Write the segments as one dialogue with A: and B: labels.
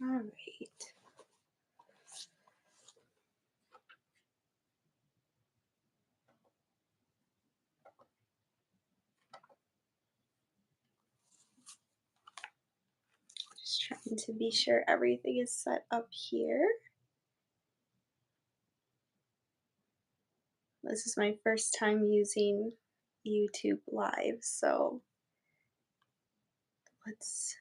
A: All right. Just trying to be sure everything is set up here. This is my first time using YouTube Live, so let's.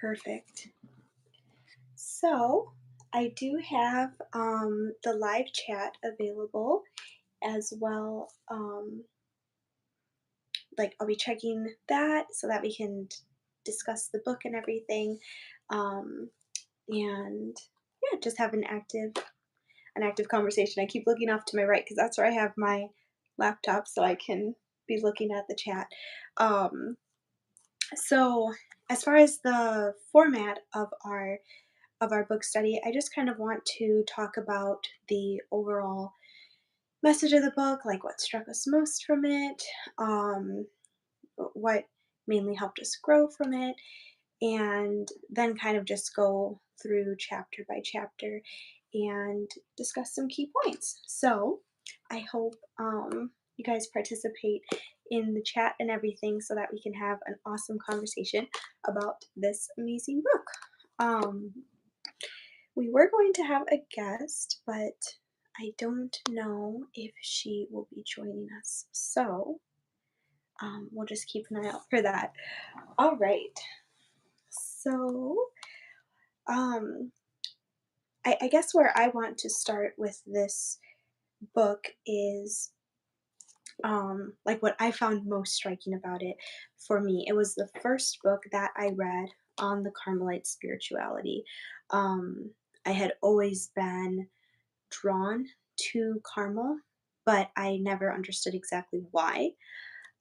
A: Perfect. So I do have the live chat available as well. Like I'll be checking that so that we can discuss the book and everything, um, and yeah, just have an active conversation. I keep looking off to my right because that's where I have my laptop, so I can be looking at the chat. Um, so as far as the format of our book study, I just kind of want to talk about the overall message of the book, like what struck us most from it, um, what mainly helped us grow from it, and then kind of just go through chapter by chapter and discuss some key points. So I hope you guys participate in the chat and everything so that we can have an awesome conversation about this amazing book. Um, we were going to have a guest, but I don't know if she will be joining us. So we'll just keep an eye out for that. All right. So, um, I guess where I want to start with this book is like what I found most striking about it for me. It was the first book that I read on the Carmelite spirituality. Um, I had always been drawn to Carmel, but I never understood exactly why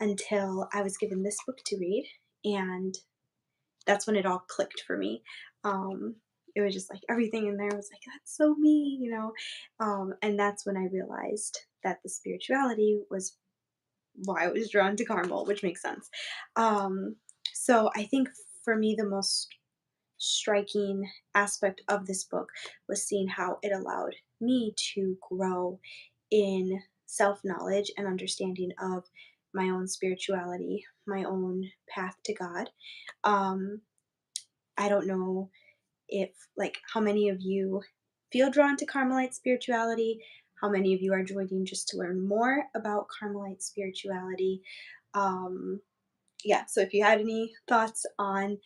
A: until I was given this book to read, and that's when it all clicked for me. Um, it was just like everything in there was like, that's so me. And that's when I realized that the spirituality was why I was drawn to Carmel, which makes sense. Um, so I think for me, the most striking aspect of this book was seeing how it allowed me to grow in self knowledge and understanding of my own spirituality, my own path to God. Um, I don't know if, like, how many of you feel drawn to Carmelite spirituality, how many of you are joining just to learn more about Carmelite spirituality. Um, yeah, so if you had any thoughts on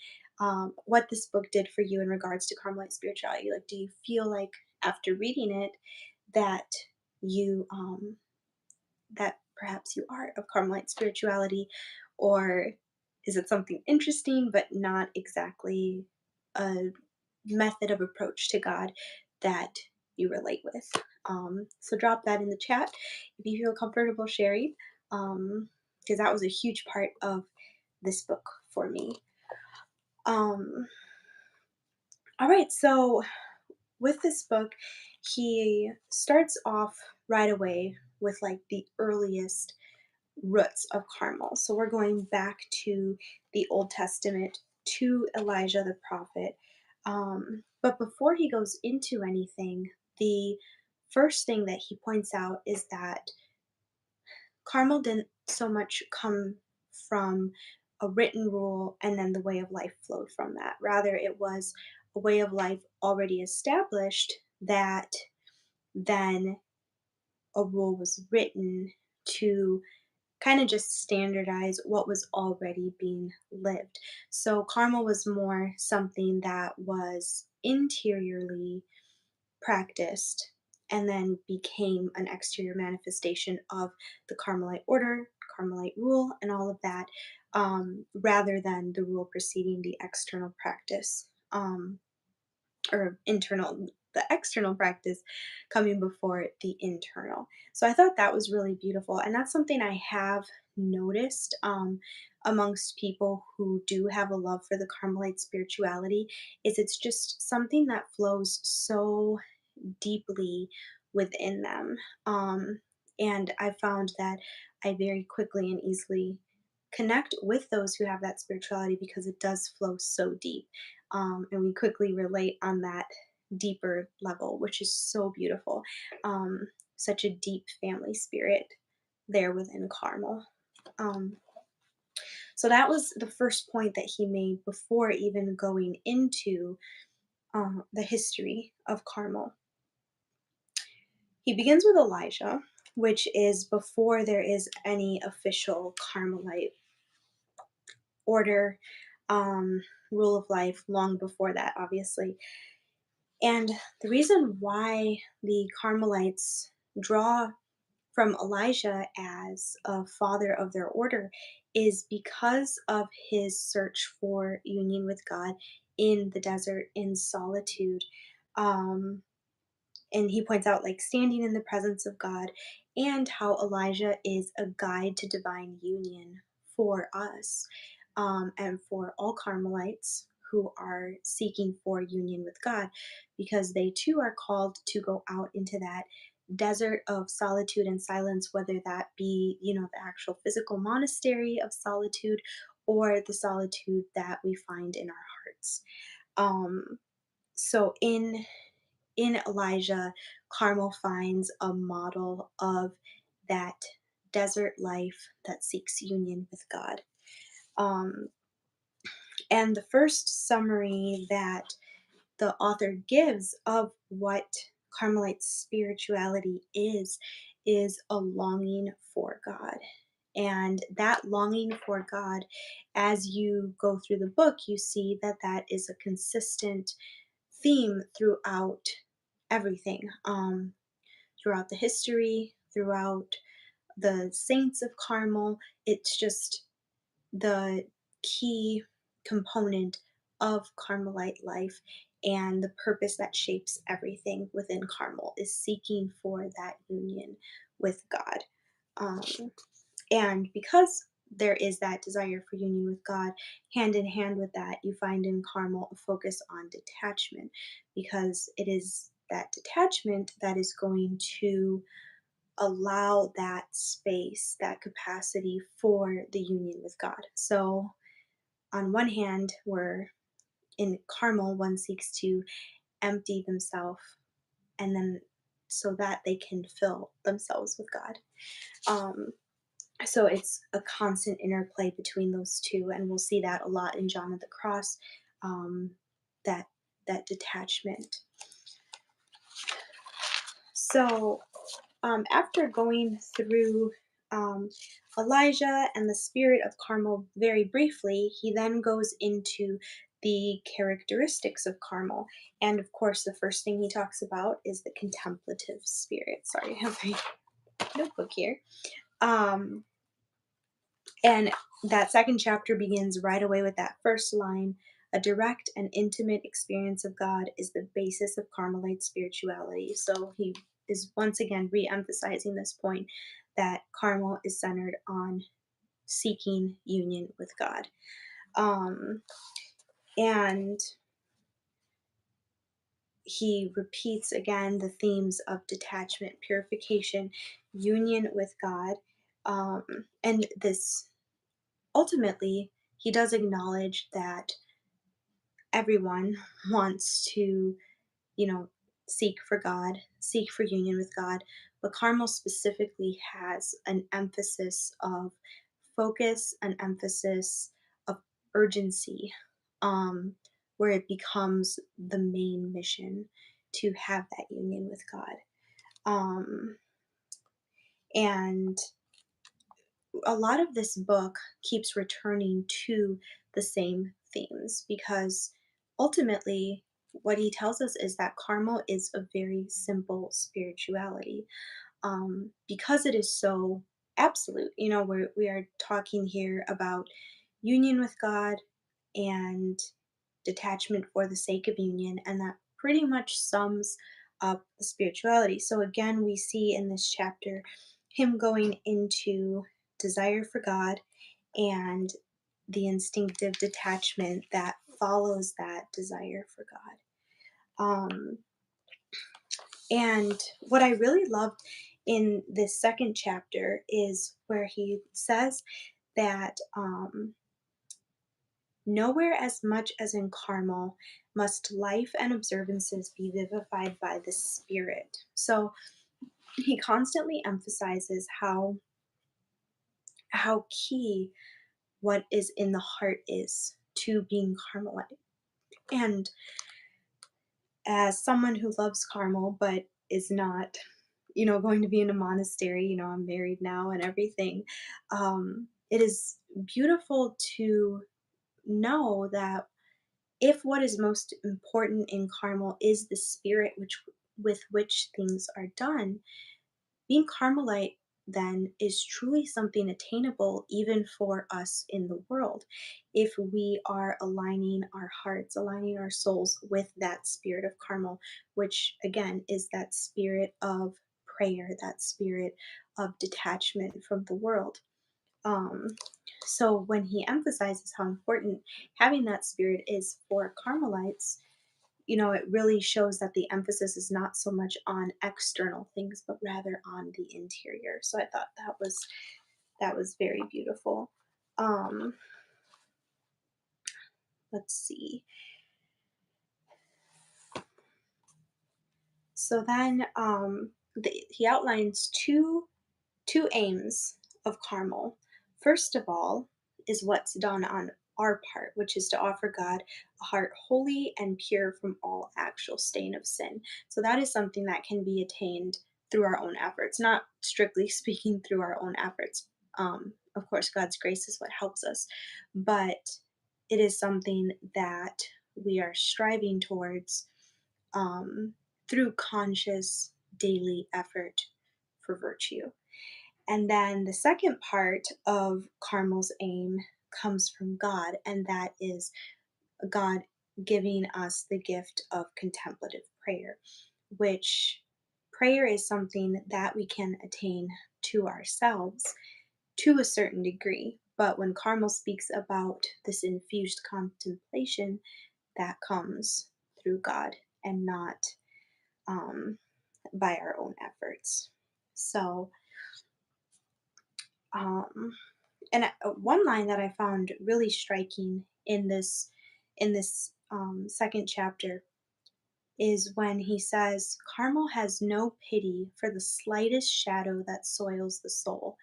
A: what this book did for you in regards to Carmelite spirituality, like, do you feel like after reading it that you that perhaps you are of Carmelite spirituality, or is it something interesting but not exactly a method of approach to God that you relate with? So drop that in the chat if you feel comfortable sharing, because that was a huge part of this book for me. Um, all right, so with this book, he starts off right away with like the earliest roots of Carmel. So we're going back to the Old Testament, to Elijah the prophet. But before he goes into anything, the first thing that he points out is that Carmel didn't so much come from a written rule and then the way of life flowed from that. Rather, it was a way of life already established that then a rule was written to kind of just standardize what was already being lived. So Carmel was more something that was interiorly practiced and then became an exterior manifestation of the Carmelite order, Carmelite rule, and all of that, rather than the rule preceding the external practice, or internal, the external practice coming before the internal. So I thought that was really beautiful. And that's something I have noticed amongst people who do have a love for the Carmelite spirituality, is it's just something that flows so deeply within them. And I found that I very quickly and easily connect with those who have that spirituality because it does flow so deep. And we quickly relate on that deeper level, which is so beautiful. Such a deep family spirit there within Carmel. Um, so that was the first point that he made before even going into the history of Carmel. He begins with Elijah, which is before there is any official Carmelite order, rule of life, long before that, obviously. And the reason why the Carmelites draw from Elijah as a father of their order is because of his search for union with God in the desert, in solitude. Um, and he points out like standing in the presence of God, and how Elijah is a guide to divine union for us, and for all Carmelites who are seeking for union with God, because they too are called to go out into that desert of solitude and silence, whether that be, the actual physical monastery of solitude, or the solitude that we find in our hearts. So in Elijah, Carmel finds a model of that desert life that seeks union with God. Um, and the first summary that the author gives of what Carmelite spirituality is a longing for God. And that longing for God, as you go through the book, you see that that is a consistent theme throughout everything, throughout the history, throughout the saints of Carmel. It's just the key component of Carmelite life, and the purpose that shapes everything within Carmel is seeking for that union with God. Um, and because there is that desire for union with God, hand in hand with that, you find in Carmel a focus on detachment, because it is that detachment that is going to allow that space, that capacity for the union with God. So, on one hand, we're in Carmel, one seeks to empty themselves, and then so that they can fill themselves with God. Um, so it's a constant interplay between those two, and we'll see that a lot in John of the Cross. Um, that that detachment. So after going through um, Elijah and the spirit of Carmel very briefly, he then goes into the characteristics of Carmel. And of course, the first thing he talks about is the contemplative spirit. Sorry, I have my notebook here. Um, and that second chapter begins right away with that first line. A direct and intimate experience of God is the basis of Carmelite spirituality. So he is once again re emphasizing this point that Carmel is centered on seeking union with God. Um, and he repeats again the themes of detachment, purification, union with God. And this ultimately, he does acknowledge that everyone wants to, you know, seek for God, seek for union with God, but Carmel specifically has an emphasis of focus, an emphasis of urgency, where it becomes the main mission to have that union with God. Um, And a lot of this book keeps returning to the same themes because ultimately what he tells us is that Carmel is a very simple spirituality, because it is so absolute. We are talking here about union with God and detachment for the sake of union, and that pretty much sums up the spirituality. So, again, we see in this chapter him going into desire for God and the instinctive detachment that follows that desire for God. Um, and what I really loved in this second chapter is where he says that nowhere as much as in Carmel must life and observances be vivified by the Spirit. So he constantly emphasizes how key what is in the heart is to being Carmelite. And as someone who loves Carmel but is not, going to be in a monastery, I'm married now and everything, it is beautiful to know that if what is most important in Carmel is the spirit with which things are done, being Carmelite then is truly something attainable even for us in the world if we are aligning our hearts, aligning our souls with that spirit of Carmel, which again is that spirit of prayer, that spirit of detachment from the world. Um, so when he emphasizes how important having that spirit is for Carmelites, it really shows that the emphasis is not so much on external things, but rather on the interior. So I thought that was very beautiful. Um, let's see. So then he outlines two aims of Carmel. First of all, is what's done on our part, which is to offer God a heart holy and pure from all actual stain of sin. So that is something that can be attained through our own efforts, not strictly speaking through our own efforts. Of course, God's grace is what helps us, but it is something that we are striving towards through conscious daily effort for virtue. And then the second part of Carmel's aim comes from God, and that is God giving us the gift of contemplative prayer, which prayer is something that we can attain to ourselves to a certain degree. But when Carmel speaks about this infused contemplation, that comes through God and not by our own efforts. So, um, and one line that I found really striking in this second chapter is when he says, "Carmel has no pity for the slightest shadow that soils the soul.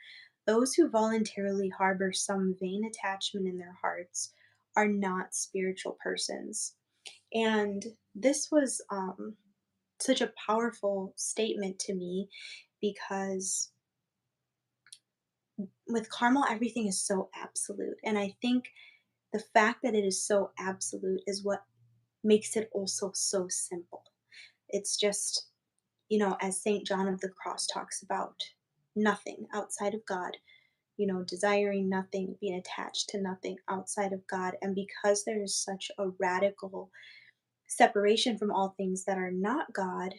A: Those who voluntarily harbor some vain attachment in their hearts are not spiritual persons." And this was such a powerful statement to me because with Carmel, everything is so absolute. And I think the fact that it is so absolute is what makes it also so simple. It's just, as St. John of the Cross talks about, nothing outside of God, desiring nothing, being attached to nothing outside of God. And because there is such a radical separation from all things that are not God,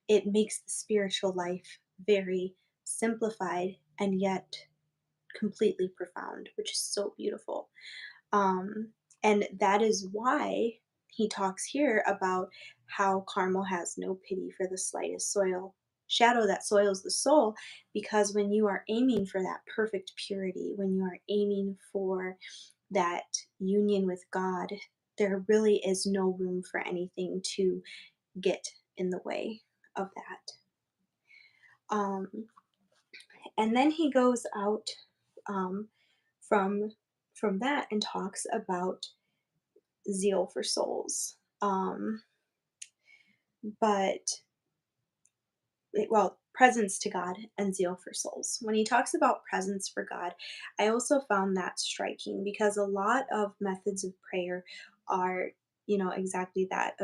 A: it makes the spiritual life very simplified and yet completely profound, which is so beautiful. Um, and that is why he talks here about how Carmel has no pity for the slightest shadow that soils the soul, because when you are aiming for that perfect purity, when you are aiming for that union with God, there really is no room for anything to get in the way of that. Um, and then he goes out um, from from that and talks about zeal for souls. But well, presence to God and zeal for souls. When he talks about presence for God, I also found that striking because a lot of methods of prayer are, exactly that,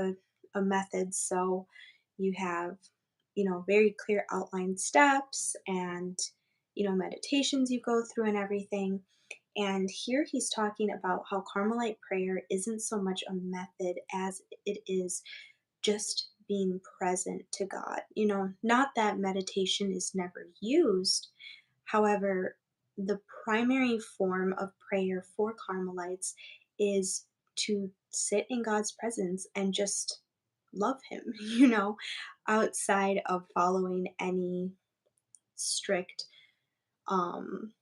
A: a method. So you have, very clear outlined steps and, meditations you go through and everything. And here he's talking about how Carmelite prayer isn't so much a method as it is just being present to God. Not that meditation is never used. However, the primary form of prayer for Carmelites is to sit in God's presence and just love Him, outside of following any strict um,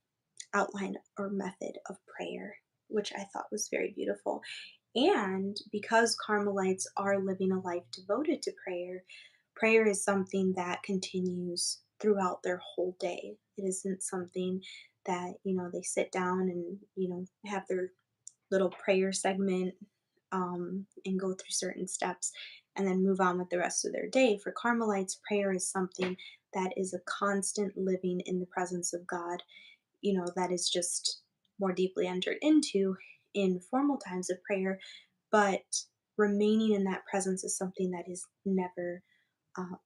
A: outline or method of prayer, which I thought was very beautiful. And because Carmelites are living a life devoted to prayer, prayer is something that continues throughout their whole day. It isn't something that, they sit down and, have their little prayer segment and go through certain steps and then move on with the rest of their day. For Carmelites, prayer is something that is a constant living in the presence of God, that is just more deeply entered into in formal times of prayer, but remaining in that presence is something that is never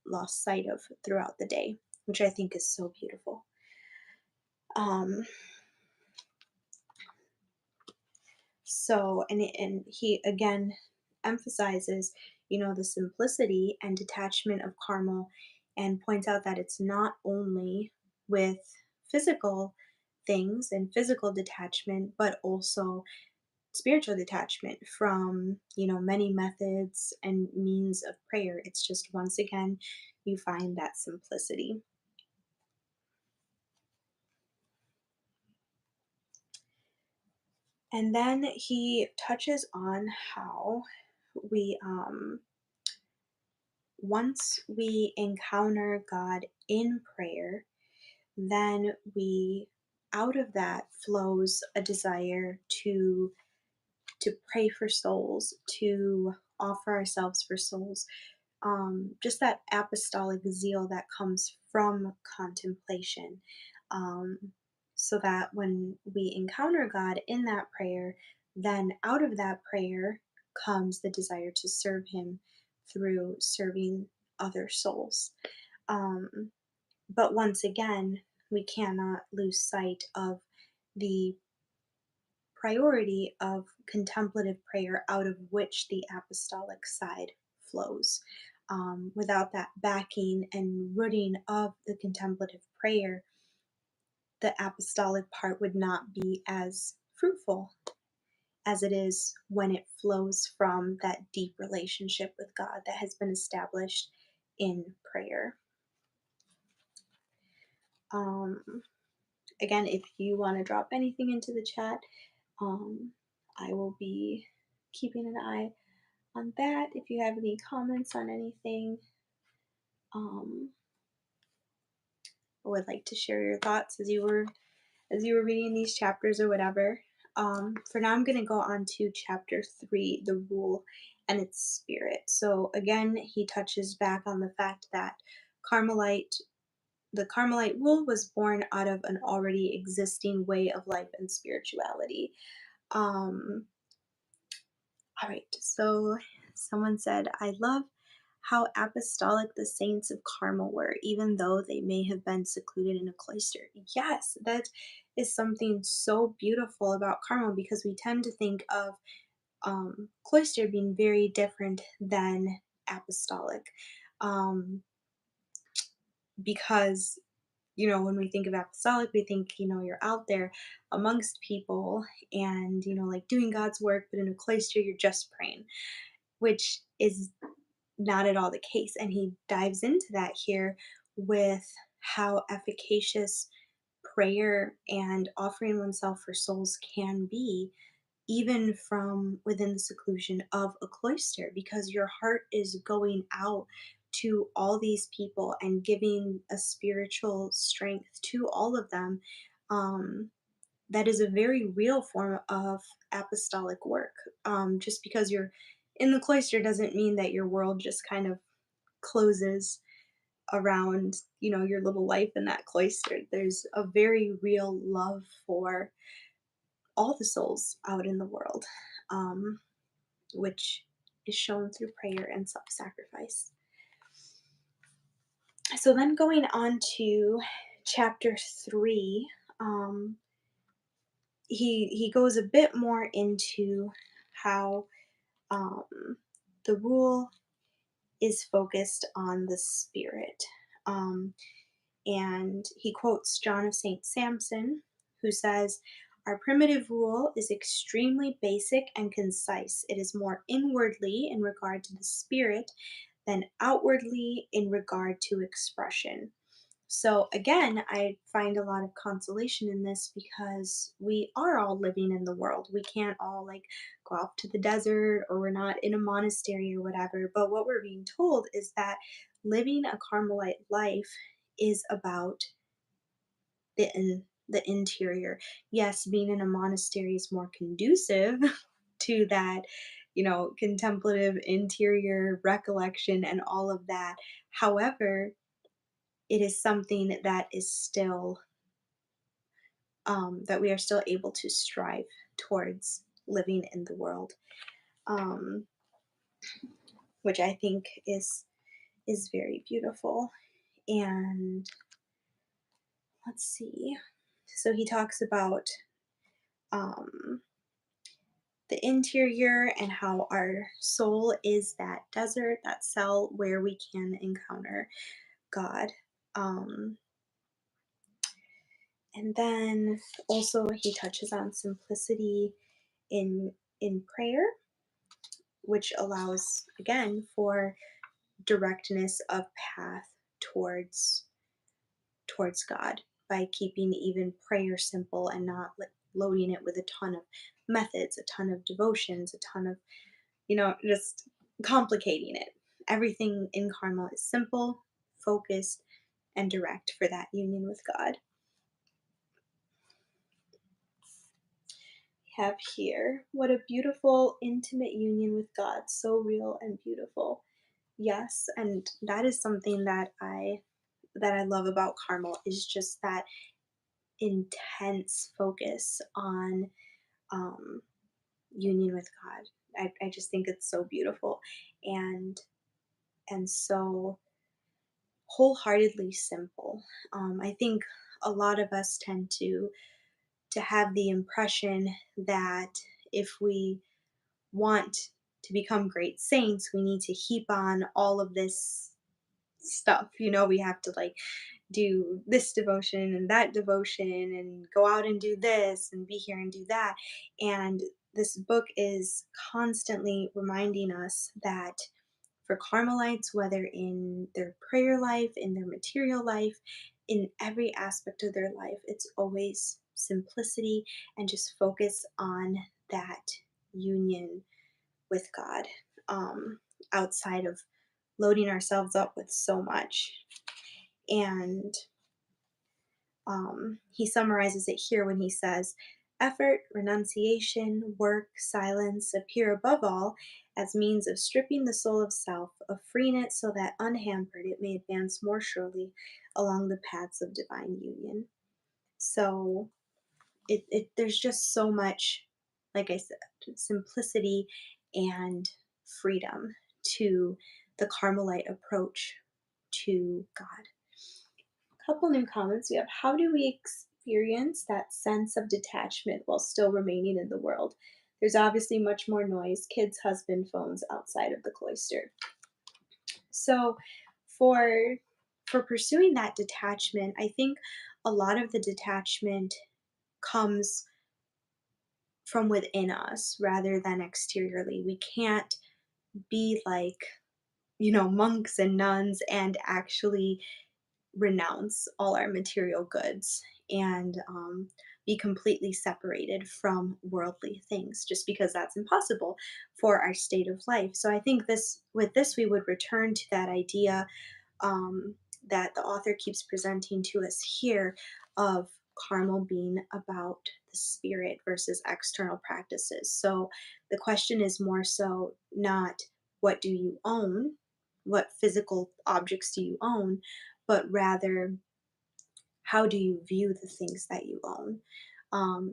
A: lost sight of throughout the day, which I think is so beautiful. Um, and he again emphasizes, the simplicity and detachment of Carmel, and points out that it's not only with physical things and physical detachment, but also spiritual detachment from, many methods and means of prayer. It's just, once again, you find that simplicity. And then he touches on how we once we encounter God in prayer, then we out of that flows a desire to pray for souls, to offer ourselves for souls, just that apostolic zeal that comes from contemplation. Um, so that when we encounter God in that prayer, then out of that prayer comes the desire to serve Him through serving other souls. Um, but once again, we cannot lose sight of the priority of contemplative prayer out of which the apostolic side flows. Without that backing and rooting of the contemplative prayer, the apostolic part would not be as fruitful as it is when it flows from that deep relationship with God that has been established in prayer. Um, Again, if you want to drop anything into the chat, um, I will be keeping an eye on that. If you have any comments on anything, um, or would like to share your thoughts as you were reading these chapters or whatever. For now, I'm going to go on to chapter 3, the rule and its spirit. So again, he touches back on the fact that Carmelite the Carmelite rule was born out of an already existing way of life and spirituality. Um, all right, so someone said, I love how apostolic the saints of Carmel were, even though they may have been secluded in a cloister. Yes, that is something so beautiful about Carmel, because we tend to think of cloister being very different than apostolic. Um, because when we think of apostolic, we think, you're out there amongst people and, like doing God's work, but in a cloister, you're just praying, which is not at all the case. And he dives into that here with how efficacious prayer and offering oneself for souls can be, even from within the seclusion of a cloister, because your heart is going out to all these people and giving a spiritual strength to all of them. Um, that is a very real form of apostolic work. Just because you're in the cloister doesn't mean that your world just kind of closes around, your little life in that cloister. There's a very real love for all the souls out in the world, um, which is shown through prayer and self sacrifice. So then going on to chapter 3, um, he goes a bit more into how um, the rule is focused on the spirit. Um, and he quotes John of St. Samson, who says, "Our primitive rule is extremely basic and concise. It is more inwardly in regard to the spirit than outwardly in regard to expression." So again, I find a lot of consolation in this because we are all living in the world. We can't all like go off to the desert, or we're not in a monastery or whatever. But what we're being told is that living a Carmelite life is about the interior. Yes, being in a monastery is more conducive to that, contemplative interior recollection and all of that. However, it is something that is still that we are still able to strive towards living in the world, um, which I think is very beautiful. And let's see. So he talks about um, the interior and how our soul is that desert, that cell where we can encounter God. Um, and then also he touches on simplicity in prayer, which allows again for directness of path towards God by keeping even prayer simple and not like loading it with a ton of methods, a ton of devotions, a ton of, just complicating it. Everything in Carmel is simple, focused, and direct for that union with God. We have here, what a beautiful, intimate union with God, so real and beautiful. Yes, and that is something that I love about Carmel, is just that intense focus on um, union with God. I just think it's so beautiful, and so wholeheartedly simple. I think a lot of us tend to have the impression that if we want to become great saints, we need to heap on all of this stuff. We have to like do this devotion and that devotion and go out and do this and be here and do that. And this book is constantly reminding us that for Carmelites, whether in their prayer life, in their material life, in every aspect of their life, it's always simplicity and just focus on that union with God, um, outside of loading ourselves up with so much. And he summarizes it here when he says, "Effort, renunciation, work, silence appear above all as means of stripping the soul of self, of freeing it so that unhampered it may advance more surely along the paths of divine union." So there's just so much, like I said, simplicity and freedom to the Carmelite approach to God. Couple new comments we have. How do we experience that sense of detachment while still remaining in the world? There's obviously much more noise, kids, husband, phones outside of the cloister. So for pursuing that detachment, I think a lot of the detachment comes from within us rather than exteriorly. We can't be like, monks and nuns and actually renounce all our material goods and be completely separated from worldly things, just because that's impossible for our state of life. So I think with this we would return to that idea, um, that the author keeps presenting to us here, of Carmel being about the spirit versus external practices. So the question is more so not what do you own, what physical objects do you own, but rather how do you view the things that you own?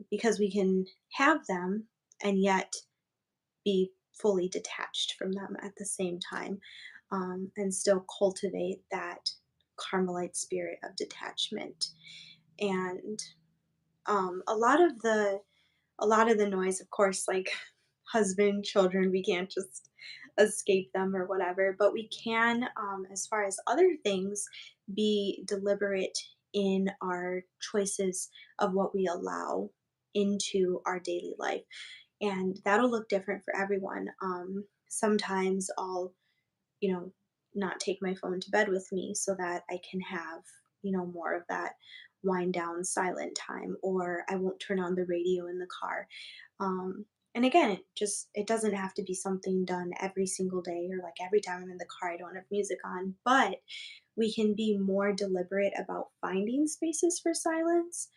A: Because we can have them and yet be fully detached from them at the same time, and still cultivate that Carmelite spirit of detachment. And a lot of the noise, of course, like husband, children, we can't just escape them or whatever, but we can, as far as other things, be deliberate in our choices of what we allow into our daily life. And that'll look different for everyone. Sometimes I'll, you know, not take my phone to bed with me so that I can have, more of that wind down silent time, or I won't turn on the radio in the car. And again, it doesn't have to be something done every single day, or like every time I'm in the car I don't have music on, but we can be more deliberate about finding spaces for silence,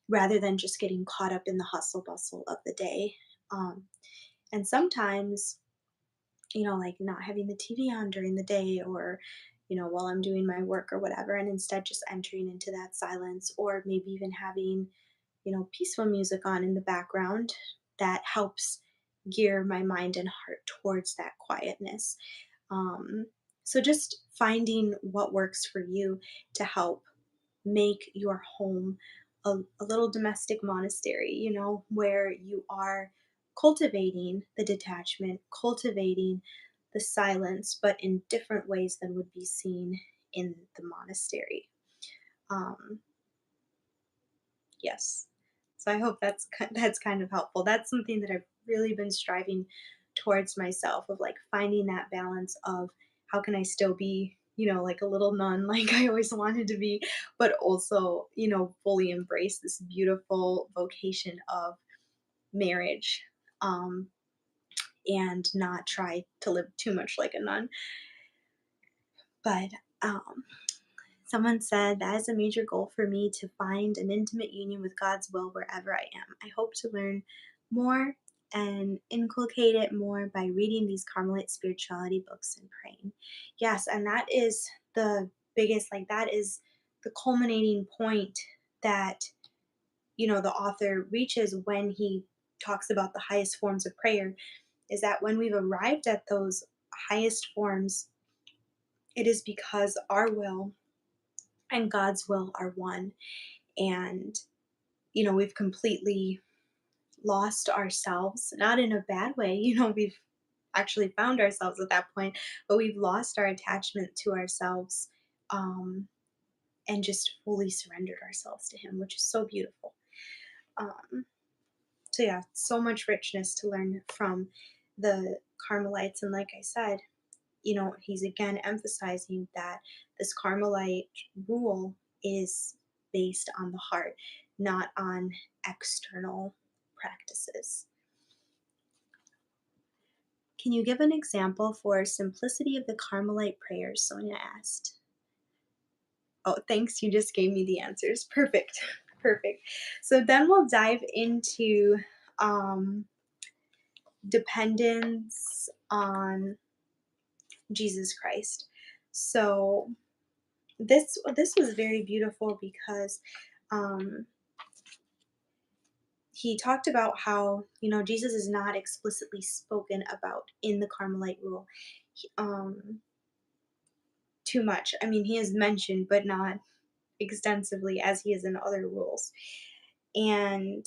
A: rather than just getting caught up in the hustle bustle of the day. And sometimes, like not having the TV on during the day, or, while I'm doing my work or whatever, and instead just entering into that silence, or maybe even having, peaceful music on in the background that helps gear my mind and heart towards that quietness. Um, so just finding what works for you to help make your home a little domestic monastery, where you are cultivating the detachment, cultivating the silence, but in different ways than would be seen in the monastery. Um, yes. So I hope that's kind of helpful. That's something that I've really been striving towards myself, of like finding that balance of how can I still be, like a little nun like I always wanted to be, but also, fully embrace this beautiful vocation of marriage, um and not try to live too much like a nun. But um someone said that is a major goal for me, to find an intimate union with God's will wherever I am. I hope to learn more and inculcate it more by reading these Carmelite spirituality books and praying. Yes, and that is the biggest, like, that is the culminating point that, the author reaches when he talks about the highest forms of prayer, is that when we've arrived at those highest forms, it is because our will and God's will are one. And, we've completely lost ourselves, not in a bad way. We've actually found ourselves at that point, but we've lost our attachment to ourselves, um, and just fully surrendered ourselves to Him, which is so beautiful. Um, so, yeah, so much richness to learn from the Carmelites. And like I said, he's again emphasizing that this Carmelite rule is based on the heart, not on external practices. Can you give an example for simplicity of the Carmelite prayers? Sonia asked. Oh, thanks. You just gave me the answers. Perfect. Perfect. So then we'll dive into, um, dependence on Jesus Christ. So this was very beautiful because, um, he talked about how, Jesus is not explicitly spoken about in the Carmelite rule, he- too much. I mean, he is mentioned, but not extensively as he is in other rules. And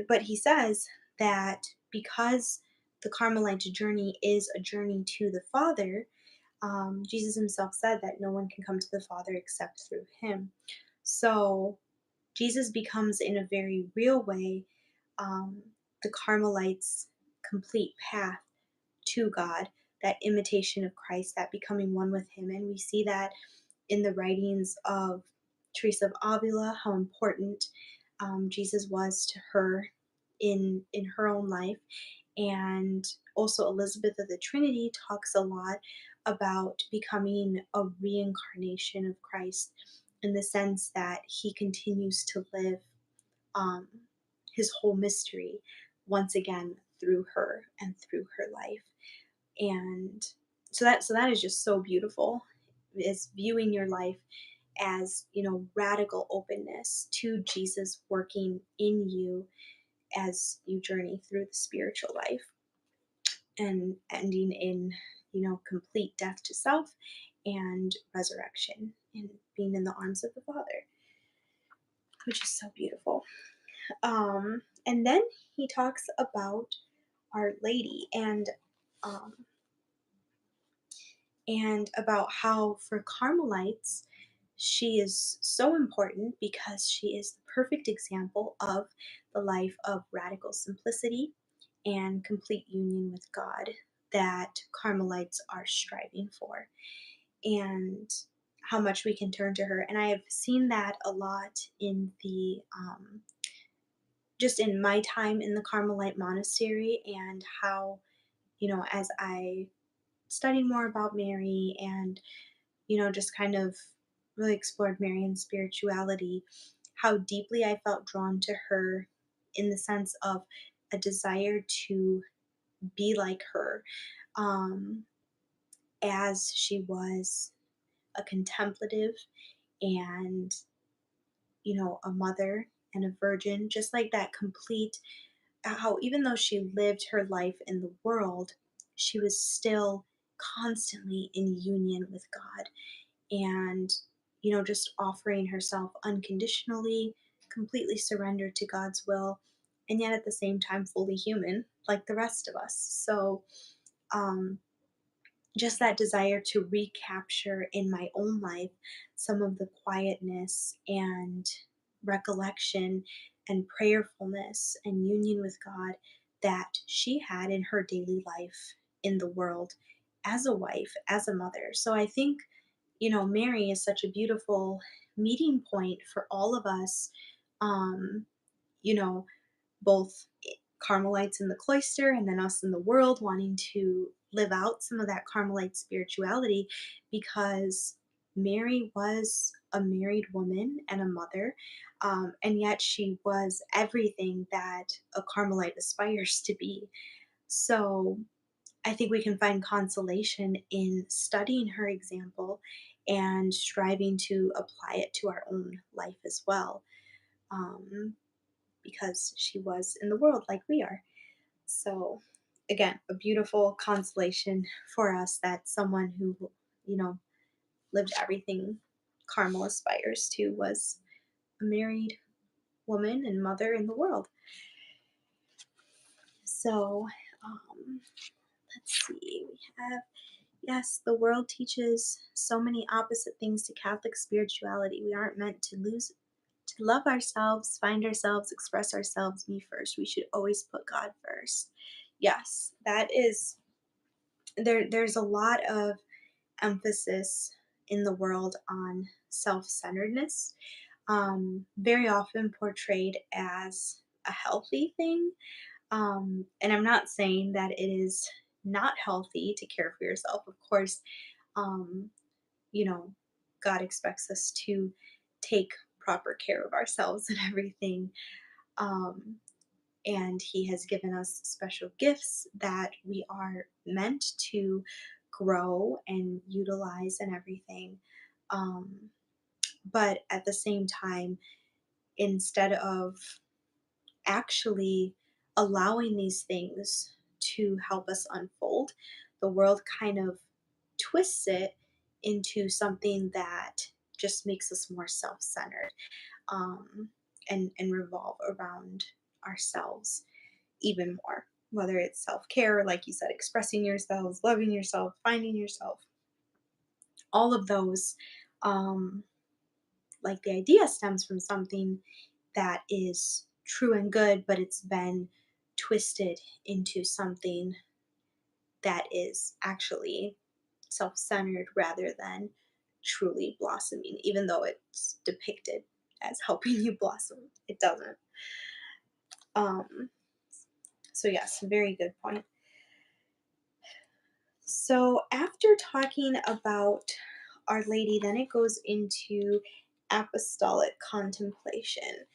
A: but he says that because the Carmelite journey is a journey to the Father, Jesus himself said that no one can come to the Father except through him. So Jesus becomes, in a very real way, um, the Carmelites' complete path to God, that imitation of Christ, that becoming one with Him. And we see that in the writings of Teresa of Avila, how important, Jesus was to her in her own life. And also Elizabeth of the Trinity talks a lot about becoming a reincarnation of Christ, in the sense that he continues to live, um, his whole mystery once again through her and through her life. And So that is just so beautiful, is viewing your life as, radical openness to Jesus working in you as you journey through the spiritual life, and ending in, complete death to self and resurrection and being in the arms of the Father, which is so beautiful. And then he talks about Our Lady, um, and about how for Carmelites, she is so important because she is the perfect example of the life of radical simplicity and complete union with God that Carmelites are striving for, and how much we can turn to her. And I have seen that a lot in the just in my time in the Carmelite monastery, and how, as I studied more about Mary and, just kind of really explored Marian spirituality, how deeply I felt drawn to her in the sense of a desire to be like her, um, as she was a contemplative and, a mother and a virgin, just like that complete, how even though she lived her life in the world, she was still constantly in union with God, and, just offering herself unconditionally, completely surrendered to God's will, and yet at the same time fully human like the rest of us. So, um, just that desire to recapture in my own life some of the quietness and recollection and prayerfulness and union with God that she had in her daily life in the world, as a wife, as a mother. So I think, Mary is such a beautiful meeting point for all of us, um, you know, both Carmelites in the cloister and then us in the world wanting to live out some of that Carmelite spirituality, because Mary was a married woman and a mother, and yet she was everything that a Carmelite aspires to be. So I think we can find consolation in studying her example and striving to apply it to our own life as well. Um, because she was in the world like we are. So, again, a beautiful consolation for us that someone who, you know, lived everything Carmel aspires to was a married woman and mother in the world. So, um, let's see, we have, yes, the world teaches so many opposite things to Catholic spirituality. We aren't meant to love ourselves, find ourselves, express ourselves, me first. We should always put God first. Yes, that is there's a lot of emphasis in the world on self-centeredness, very often portrayed as a healthy thing. And I'm not saying that it is not healthy to care for yourself. Of course, um, you know, God expects us to take proper care of ourselves and everything. Um, and He has given us special gifts that we are meant to grow and utilize and everything. Um, but at the same time, instead of actually allowing these things to help us unfold, the world kind of twists it into something that just makes us more self-centered, um, and revolve around ourselves even more. Whether it's self-care, like you said, expressing yourselves, loving yourself, finding yourself, all of those, um, like the idea stems from something that is true and good, but it's been twisted into something that is actually self centered rather than truly blossoming, even though it's depicted as helping you blossom. It doesn't. Um, so, yes, very good point. So, after talking about Our Lady, then it goes into apostolic contemplation,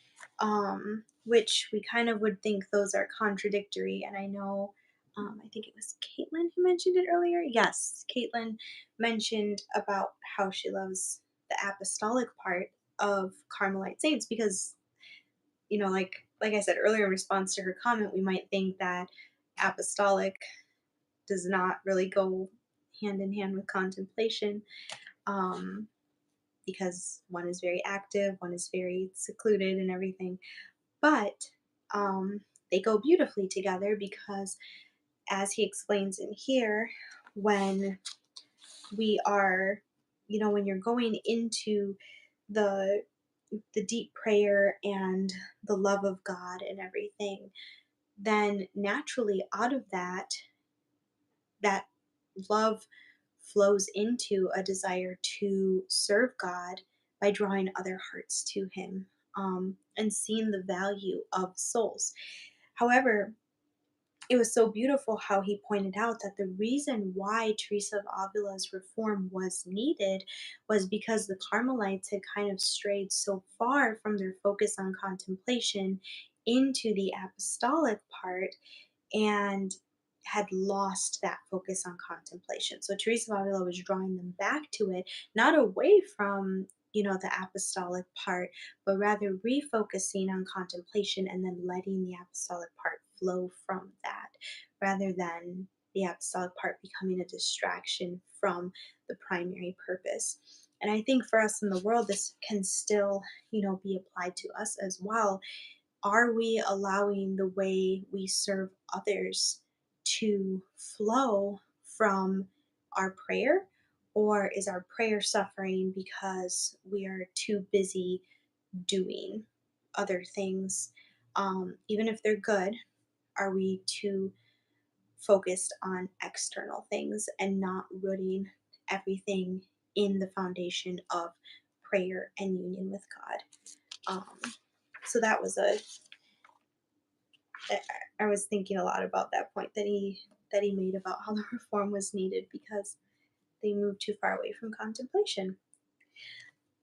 A: which we kind of would think those are contradictory. And I know I think it was Caitlin who mentioned it earlier. Yes, Caitlin mentioned about how she loves the apostolic part of Carmelite saints because, like I said earlier in response to her comment, we might think that apostolic does not really go hand in hand with contemplation, um, because one is very active, one is very secluded and everything. But um, they go beautifully together because, as he explains in here, when we are, when you're going into the deep prayer and the love of God and everything, then naturally out of that love flows into a desire to serve God by drawing other hearts to Him, and seeing the value of souls. However, it was so beautiful how he pointed out that the reason why Teresa of Avila's reform was needed was because the Carmelites had kind of strayed so far from their focus on contemplation into the apostolic part, and had lost that focus on contemplation. So Teresa of Avila was drawing them back to it, not away from, the apostolic part, but rather refocusing on contemplation and then letting the apostolic part flow from that, rather than the apostolic part becoming a distraction from the primary purpose. And I think for us in the world, this can still, be applied to us as well. Are we allowing the way we serve others to flow from our prayer? Or is our prayer suffering because we are too busy doing other things? Even if they're good, are we too focused on external things and not rooting everything in the foundation of prayer and union with God? So that was I was thinking a lot about that point that he made about how the reform was needed because they moved too far away from contemplation.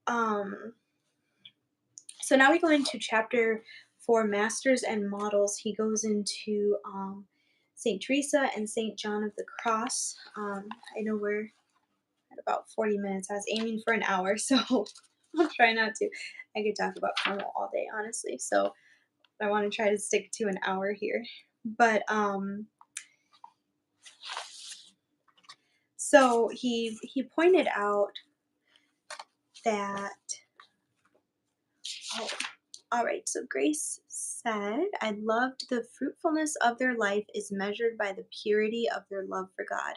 A: Um, so now we go into chapter 4, Masters and Models. He goes into Saint Teresa and Saint John of the Cross. I know we're at about 40 minutes. I was aiming for an hour, so I'll try not to. I could talk about Carmel all day, honestly. So I want to try to stick to an hour here. But so he pointed out that, oh, all right, so Grace said, I loved the fruitfulness of their life is measured by the purity of their love for God.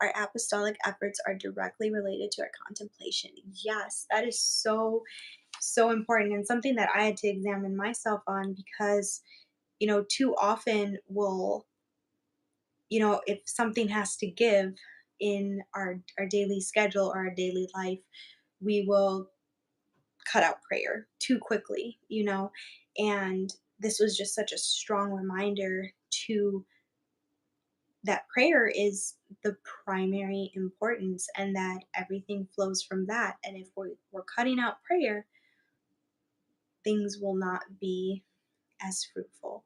A: Our apostolic efforts are directly related to our contemplation. Yes, that is so, so important, and something that I had to examine myself on because, too often if something has to give in our daily schedule or our daily life, we will cut out prayer too quickly, and this was just such a strong reminder to that prayer is the primary importance and that everything flows from that. And if we're cutting out prayer, things will not be as fruitful.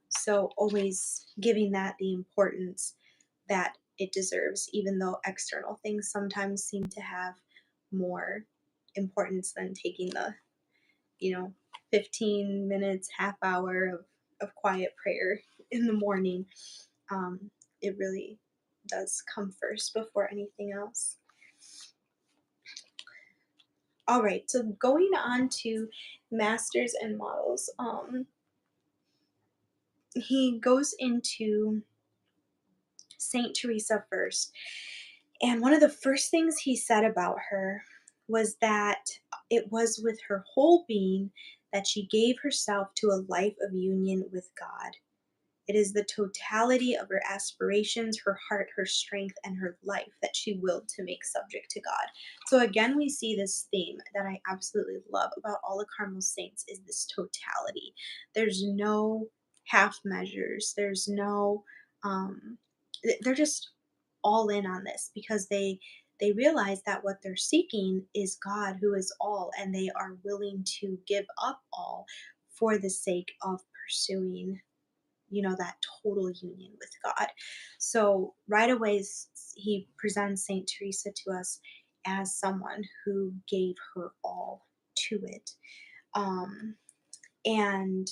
A: So always giving that the importance that it deserves, even though external things sometimes seem to have more importance than taking the, you know, 15 minutes, half hour of quiet prayer in the morning. It really does come first before anything else. All right, so going on to masters and models, he goes into Saint Teresa first. And one of the first things he said about her was that it was with her whole being that she gave herself to a life of union with God. It is the totality of her aspirations, her heart, her strength, and her life that she willed to make subject to God. So again, we see this theme that I absolutely love about all the Carmel saints is this totality. There's no half measures. There's no, they're just all in on this because they realize that what they're seeking is God who is all, and they are willing to give up all for the sake of pursuing that total union with God. So right away, he presents Saint Teresa to us as someone who gave her all to it. Um, and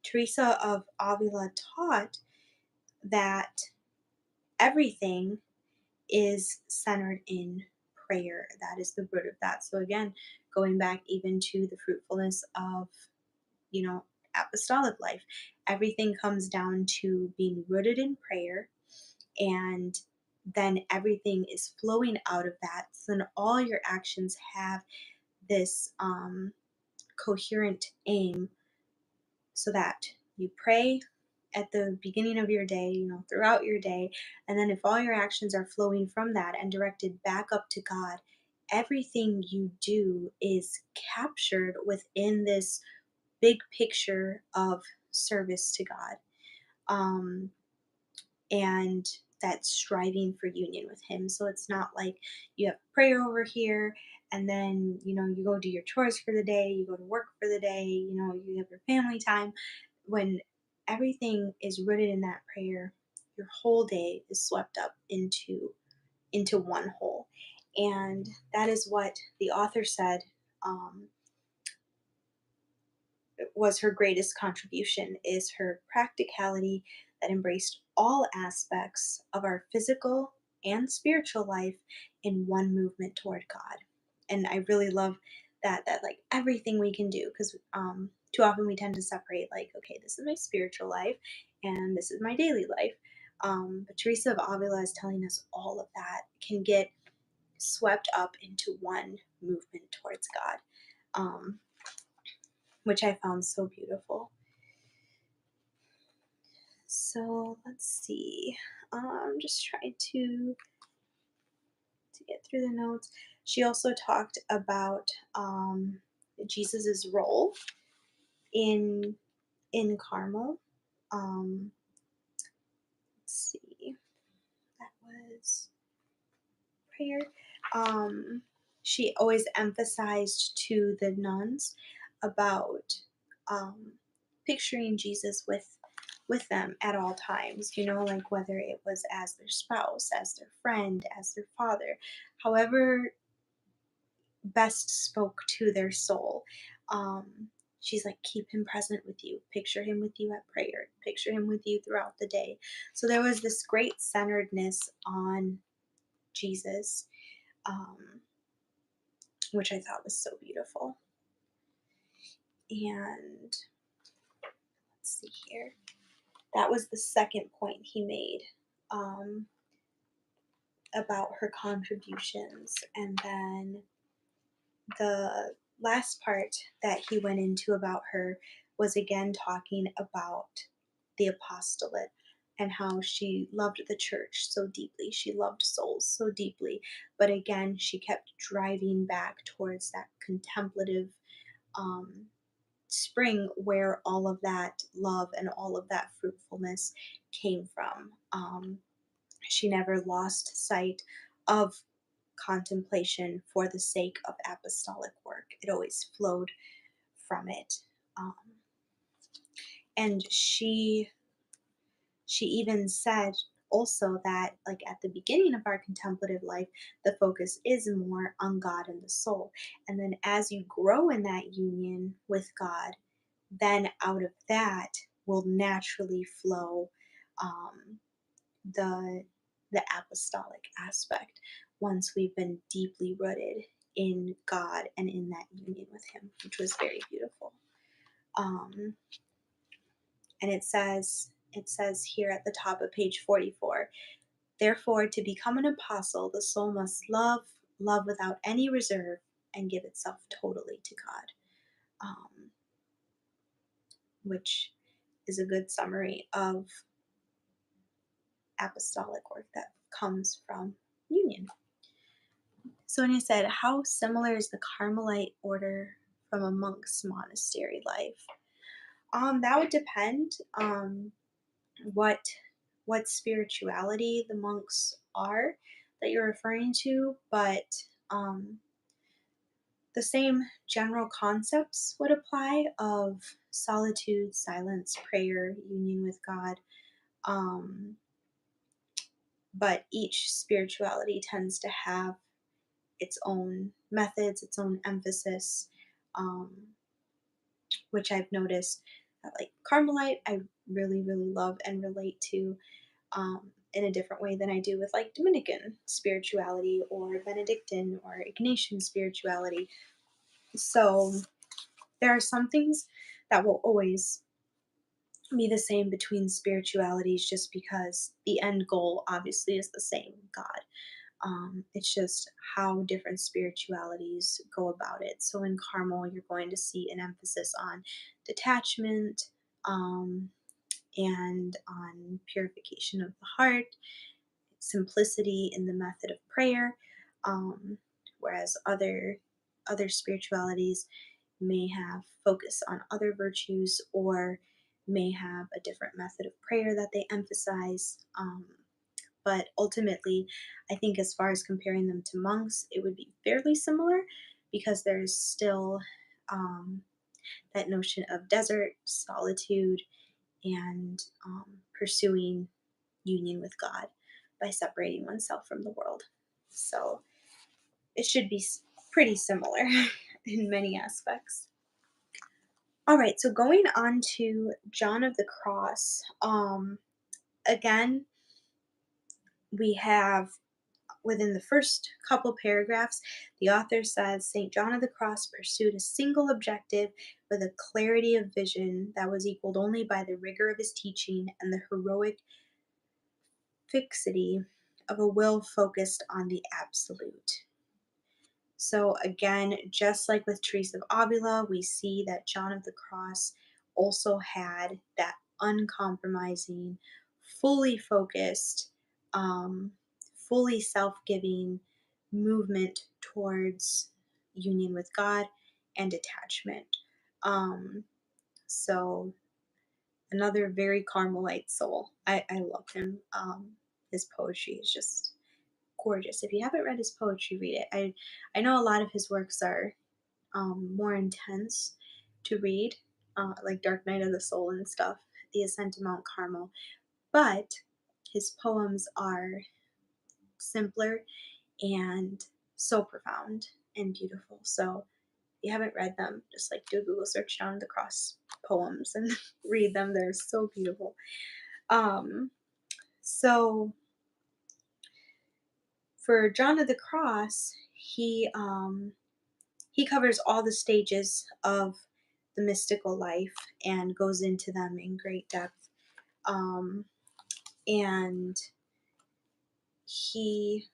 A: Teresa of Avila taught that everything is centered in prayer. That is the root of that. So again, going back even to the fruitfulness of, apostolic life, everything comes down to being rooted in prayer, and then everything is flowing out of that. So then all your actions have this coherent aim, so that you pray at the beginning of your day, throughout your day. And then if all your actions are flowing from that and directed back up to God, everything you do is captured within this big picture of service to God. Um, and that striving for union with Him. So it's not like you have prayer over here and then, you go do your chores for the day, you go to work for the day, you have your family time. When everything is rooted in that prayer, your whole day is swept up into one whole. And that is what the author said um, was her greatest contribution, is her practicality that embraced all aspects of our physical and spiritual life in one movement toward God. And I really love that like everything we can do, because too often we tend to separate, like, okay, this is my spiritual life and this is my daily life. But Teresa of Avila is telling us all of that can get swept up into one movement towards God. Which I found so beautiful. So let's see. I'm just trying to get through the notes. She also talked about Jesus's role in Carmel. Let's see. That was prayer. She always emphasized to the nuns about picturing Jesus with them at all times, like whether it was as their spouse, as their friend, as their father, however best spoke to their soul. Um, she's like, keep him present with you, picture him with you at prayer, picture him with you throughout the day. So there was this great centeredness on Jesus, um, which I thought was so beautiful. And let's see here. That was the second point he made about her contributions. And then the last part that he went into about her was again talking about the apostolate and how she loved the church so deeply. She loved souls so deeply. But again, she kept driving back towards that contemplative spring where all of that love and all of that fruitfulness came from. She never lost sight of contemplation for the sake of apostolic work. It always flowed from it. Um, and she even said also that, like, at the beginning of our contemplative life, the focus is more on God and the soul. And then as you grow in that union with God, then out of that will naturally flow um, the apostolic aspect, once we've been deeply rooted in God and in that union with Him, which was very beautiful. And it says here at the top of page 44, therefore, to become an apostle, the soul must love without any reserve, and give itself totally to God, which is a good summary of apostolic work that comes from union. So when he said, how similar is the Carmelite order from a monk's monastery life? That would depend what spirituality the monks are that you're referring to, but the same general concepts would apply of solitude, silence, prayer, union with God. Um, but each spirituality tends to have its own methods, its own emphasis, um, which I've noticed that, like Carmelite, I really, really love and relate to in a different way than I do with like Dominican spirituality or Benedictine or Ignatian spirituality. So there are some things that will always be the same between spiritualities just because the end goal obviously is the same, God. It's just how different spiritualities go about it. So in Carmel, you're going to see an emphasis on detachment, um, and on purification of the heart, simplicity in the method of prayer, um, whereas other spiritualities may have focus on other virtues or may have a different method of prayer that they emphasize. But ultimately, I think as far as comparing them to monks, it would be fairly similar because there's still um, that notion of desert, solitude, and pursuing union with God by separating oneself from the world. So it should be pretty similar in many aspects. All right, so going on to John of the Cross. Again, we have within the first couple paragraphs, the author says St. John of the Cross pursued a single objective with a clarity of vision that was equaled only by the rigor of his teaching and the heroic fixity of a will focused on the absolute. So again, just like with Teresa of Avila, we see that John of the Cross also had that uncompromising, fully focused, um, fully self-giving movement towards union with God and detachment. Um, so another very Carmelite soul. I love him. His poetry is just gorgeous. If you haven't read his poetry, read it. I know a lot of his works are more intense to read, like Dark Night of the Soul and stuff, The Ascent to Mount Carmel. But his poems are simpler and so profound and beautiful. So if you haven't read them, just like do a Google search John of the Cross poems and read them. They're so beautiful. So for John of the Cross, he covers all the stages of the mystical life and goes into them in great depth. Um, and he,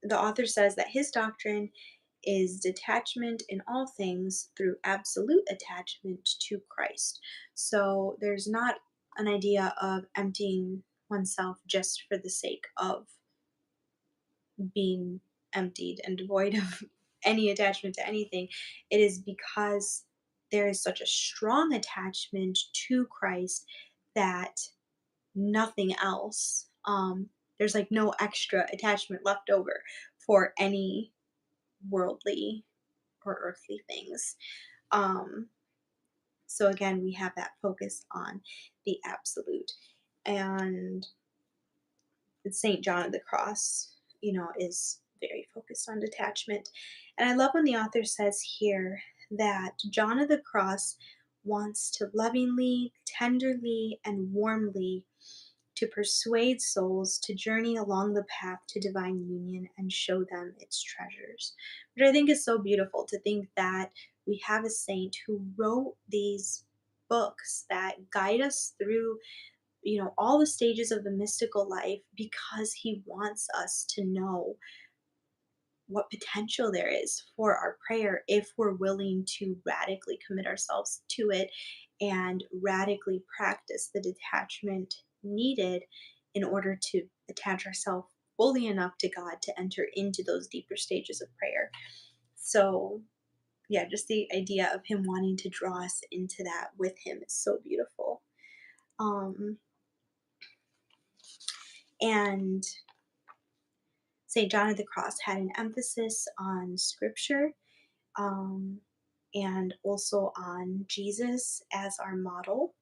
A: the author says that his doctrine is detachment in all things through absolute attachment to Christ. So there's not an idea of emptying oneself just for the sake of being emptied and devoid of any attachment to anything. It is because there is such a strong attachment to Christ that nothing else, there's like no extra attachment left over for any worldly or earthly things. Um, so again, we have that focus on the absolute. And St. John of the Cross, is very focused on detachment. And I love when the author says here that John of the Cross wants to lovingly, tenderly, and warmly to persuade souls to journey along the path to divine union and show them its treasures. Which I think is so beautiful to think that we have a saint who wrote these books that guide us through all the stages of the mystical life because he wants us to know what potential there is for our prayer if we're willing to radically commit ourselves to it and radically practice the detachment needed in order to attach ourselves fully enough to God to enter into those deeper stages of prayer. So, yeah, just the idea of him wanting to draw us into that with him is so beautiful. Um, and St. John of the Cross had an emphasis on scripture. um, and also on Jesus as our model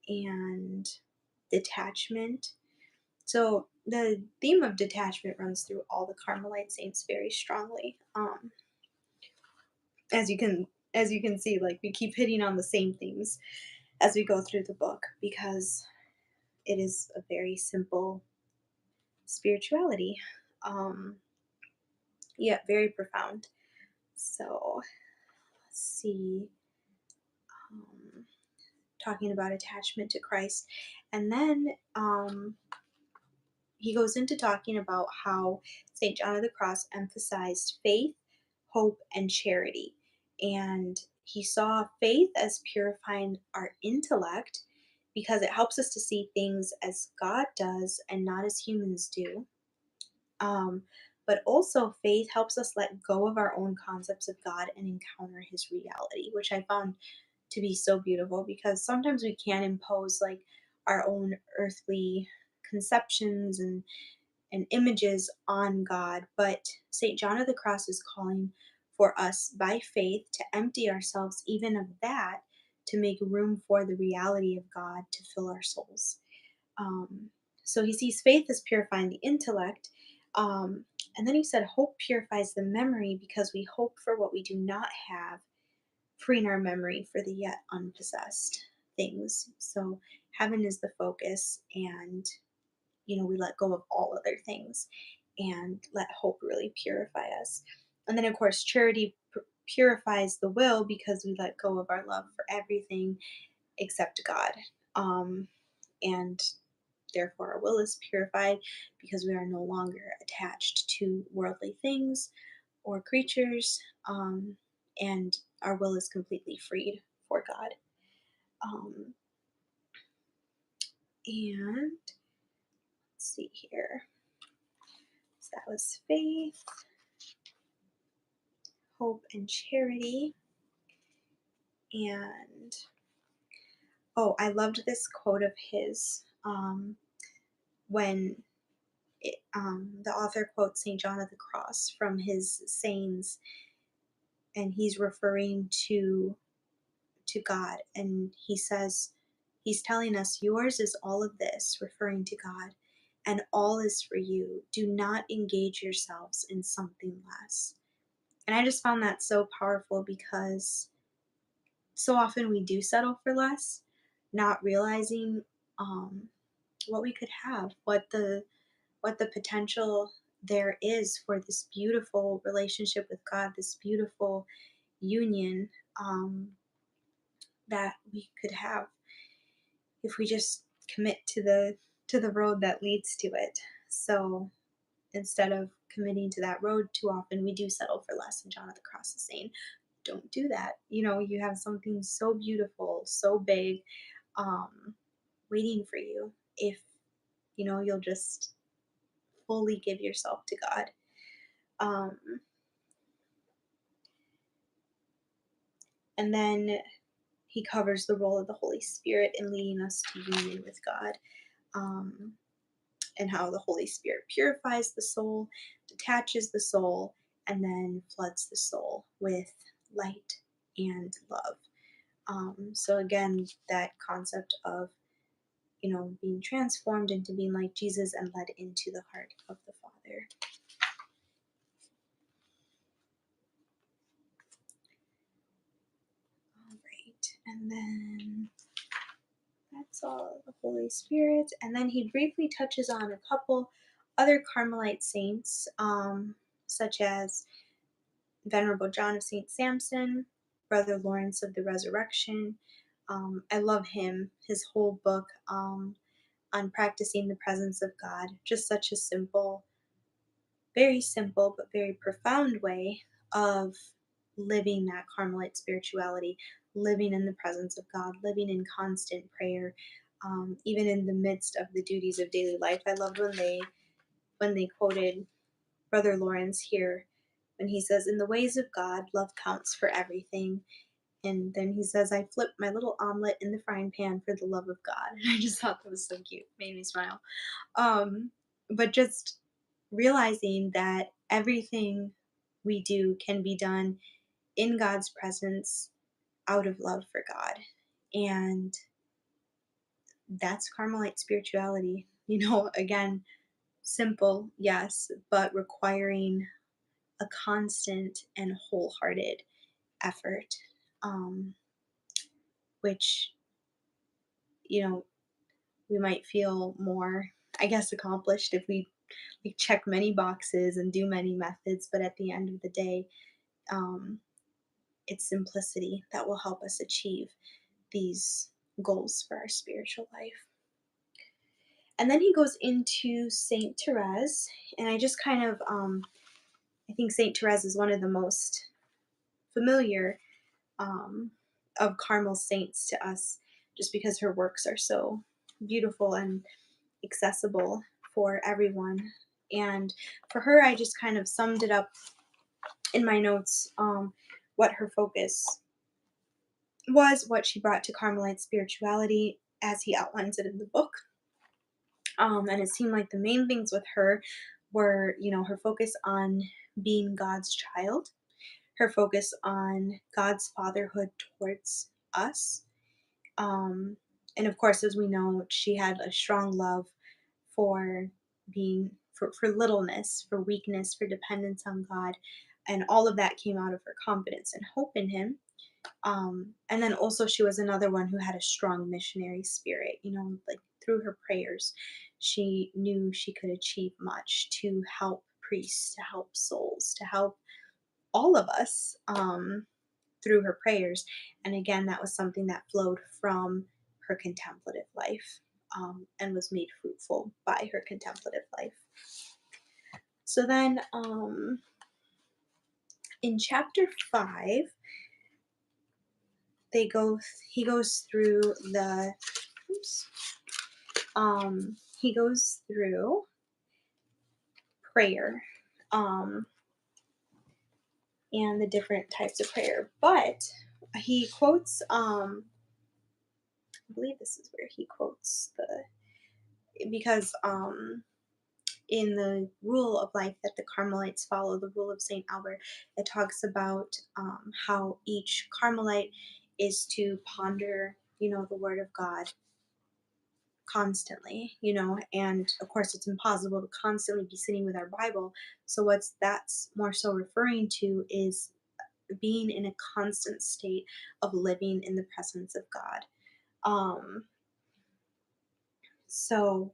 A: and detachment. So the theme of detachment runs through all the Carmelite saints very strongly. As you can as you can see, like we keep hitting on the same themes as we go through the book because it is a very simple spirituality. Um, yeah, very profound. So let's see. Um, Talking about attachment to Christ, and then he goes into talking about how St. John of the Cross emphasized faith, hope, and charity. And he saw faith as purifying our intellect because it helps us to see things as God does and not as humans do. Um, but also, faith helps us let go of our own concepts of God and encounter his reality, which I found to be so beautiful because sometimes we can impose like our own earthly conceptions and images on God, but St. John of the Cross is calling for us by faith to empty ourselves even of that to make room for the reality of God to fill our souls. Um, so he sees faith as purifying the intellect. Um, and then he said, hope purifies the memory because we hope for what we do not have, freeing our memory for the yet unpossessed things. So heaven is the focus, and we let go of all other things and let hope really purify us. And then, of course, charity purifies the will because we let go of our love for everything except God. Um, and therefore, our will is purified because we are no longer attached to worldly things or creatures, and our will is completely freed for God. Um, and let's see here. So that was faith, hope, and charity. And oh, I loved this quote of his when the author quotes St. John of the Cross from his sayings, and he's referring to God, and he says, he's telling us, yours is all of this, referring to God, and all is for you. Do not engage yourselves in something less. And I just found that so powerful because so often we do settle for less, not realizing um, what we could have, what the potential there is for this beautiful relationship with God, this beautiful union that we could have if we just commit to the road that leads to it. So instead of committing to that road too often, we do settle for less. And John of the Cross is saying, don't do that. You have something so beautiful, so big, waiting for you if you'll just fully give yourself to God. Um, and then he covers the role of the Holy Spirit in leading us to union with God, um, and how the Holy Spirit purifies the soul, detaches the soul, and then floods the soul with light and love. So again, that concept of being transformed into being like Jesus and led into the heart of the Father. All right, and then that's all the Holy Spirit. And then he briefly touches on a couple other Carmelite saints, such as Venerable John of St. Samson, Brother Lawrence of the Resurrection. I love him, his whole book on practicing the presence of God. Just such a very simple, but very profound way of living that Carmelite spirituality, living in the presence of God, living in constant prayer, even in the midst of the duties of daily life. I loved when they quoted Brother Lawrence here when he says, "In the ways of God, love counts for everything." And then he says, "I flipped my little omelet in the frying pan for the love of God." And I just thought that was so cute, made me smile. But just realizing that everything we do can be done in God's presence out of love for God. And that's Carmelite spirituality. Again, simple, yes, but requiring a constant and wholehearted effort, um, which, you know, we might feel more, I guess, accomplished if we check many boxes and do many methods, but at the end of the day, um, it's simplicity that will help us achieve these goals for our spiritual life. And then he goes into Saint Therese, and I just kind of, I think Saint Therese is one of the most familiar um, of Carmel saints to us, just because her works are so beautiful and accessible for everyone. And for her, I just kind of summed it up in my notes, what her focus was, what she brought to Carmelite spirituality as he outlines it in the book. And it seemed like the main things with her were, her focus on being God's child, her focus on God's fatherhood towards us. Um, and of course, as we know, she had a strong love for for littleness, for weakness, for dependence on God. And all of that came out of her confidence and hope in Him. And then also, she was another one who had a strong missionary spirit, like through her prayers, she knew she could achieve much to help priests, to help souls, to help all of us, through her prayers. And again, that was something that flowed from her contemplative life, and was made fruitful by her contemplative life. So then, in chapter 5, he goes through the oops, he goes through prayer, um, and the different types of prayer. But he quotes, I believe this is where he quotes because in the rule of life that the Carmelites follow, the rule of St. Albert, it talks about how each Carmelite is to ponder, the Word of God constantly, and of course it's impossible to constantly be sitting with our Bible. So what's that's more so referring to is being in a constant state of living in the presence of God. Um, so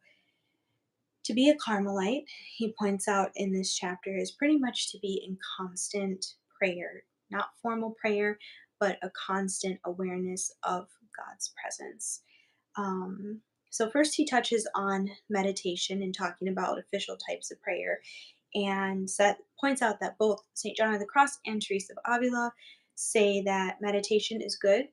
A: to be a Carmelite, he points out in this chapter, is pretty much to be in constant prayer, not formal prayer, but a constant awareness of God's presence. Um, so, first, he touches on meditation and talking about official types of prayer, and points out that both St. John of the Cross and Teresa of Avila say that meditation is good,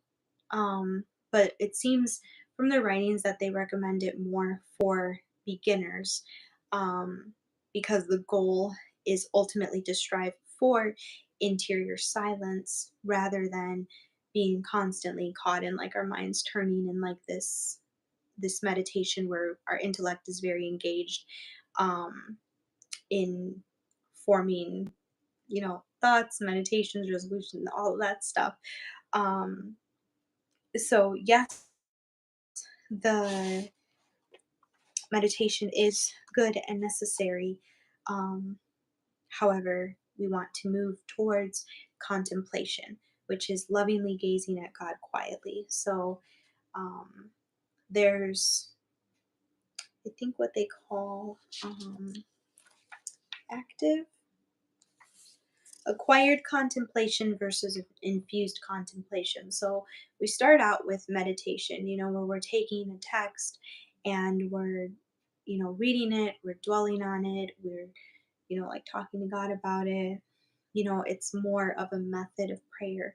A: but it seems from their writings that they recommend it more for beginners, um, because the goal is ultimately to strive for interior silence rather than being constantly caught in like our minds turning in like this meditation where our intellect is very engaged, in forming, thoughts, meditations, resolutions, all of that stuff. um so yes, the meditation is good and necessary. um However, we want to move towards contemplation, which is lovingly gazing at God quietly. So um there's, I think, what they call active acquired contemplation versus infused contemplation. So we start out with meditation, where we're taking a text and we're, reading it, we're dwelling on it, we're, like talking to God about it. It's more of a method of prayer.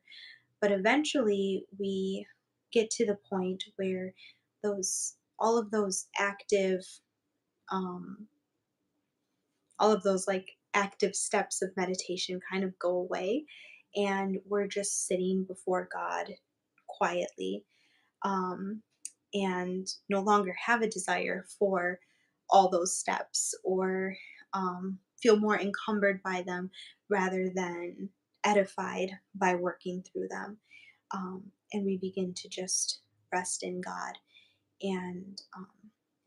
A: But eventually we get to the point where all of those active, um, all of those like active steps of meditation kind of go away, and we're just sitting before God quietly, um, and no longer have a desire for all those steps, or feel more encumbered by them, rather than edified by working through them. And we begin to just rest in God. And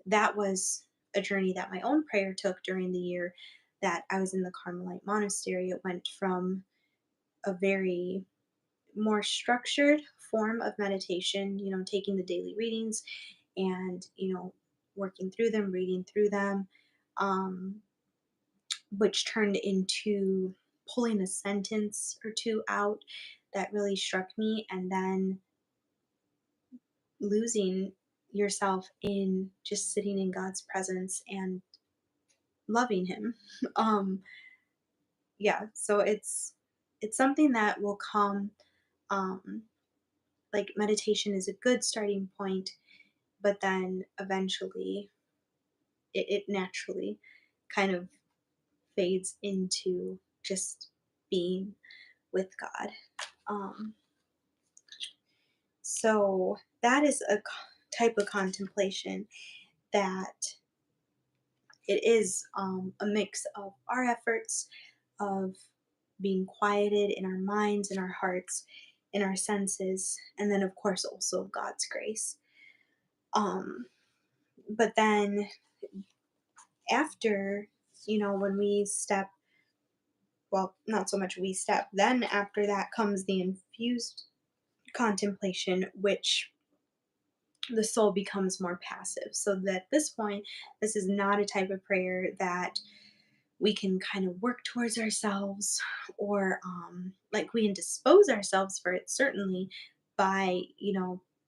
A: that was a journey that my own prayer took during the year that I was in the Carmelite monastery. It went from a very more structured form of meditation, taking the daily readings and, working through them, reading through them, um, which turned into pulling a sentence or two out that really struck me, and then losing yourself in just sitting in God's presence and loving him. um yeah, so it's something that will come. um like, meditation is a good starting point, but then eventually it naturally kind of fades into just being with God. um so that is a type of contemplation that it is a mix of our efforts of being quieted in our minds, in our hearts, in our senses, and then, of course, also God's grace. Um, but then after, when we step, well, not so much we step, then after that comes the infused contemplation, which the soul becomes more passive. So that at this point, this is not a type of prayer that we can kind of work towards ourselves, or like, we indispose ourselves for it, certainly, by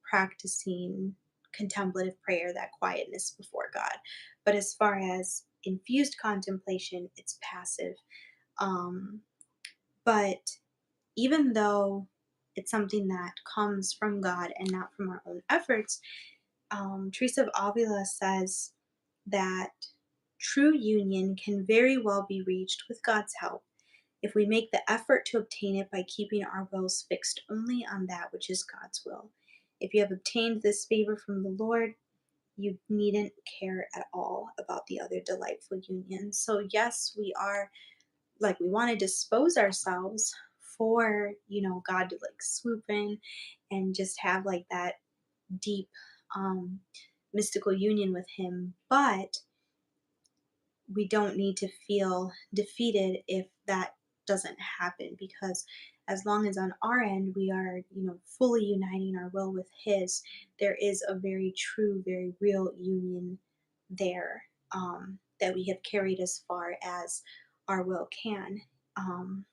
A: practicing contemplative prayer, that quietness before God. But as far as infused contemplation, it's passive. um but even though it's something that comes from God and not from our own efforts, Teresa of Avila says that true union can very well be reached with God's help if we make the effort to obtain it by keeping our wills fixed only on that which is God's will. If you have obtained this favor from the Lord, you needn't care at all about the other delightful unions. So, yes, we are, like, we want to dispose ourselves for, God to, like, swoop in and just have, like, that deep um mystical union with him. But we don't need to feel defeated if that doesn't happen, because as long as on our end we are, fully uniting our will with his, there is a very true, very real union there, that we have carried as far as our will can. um,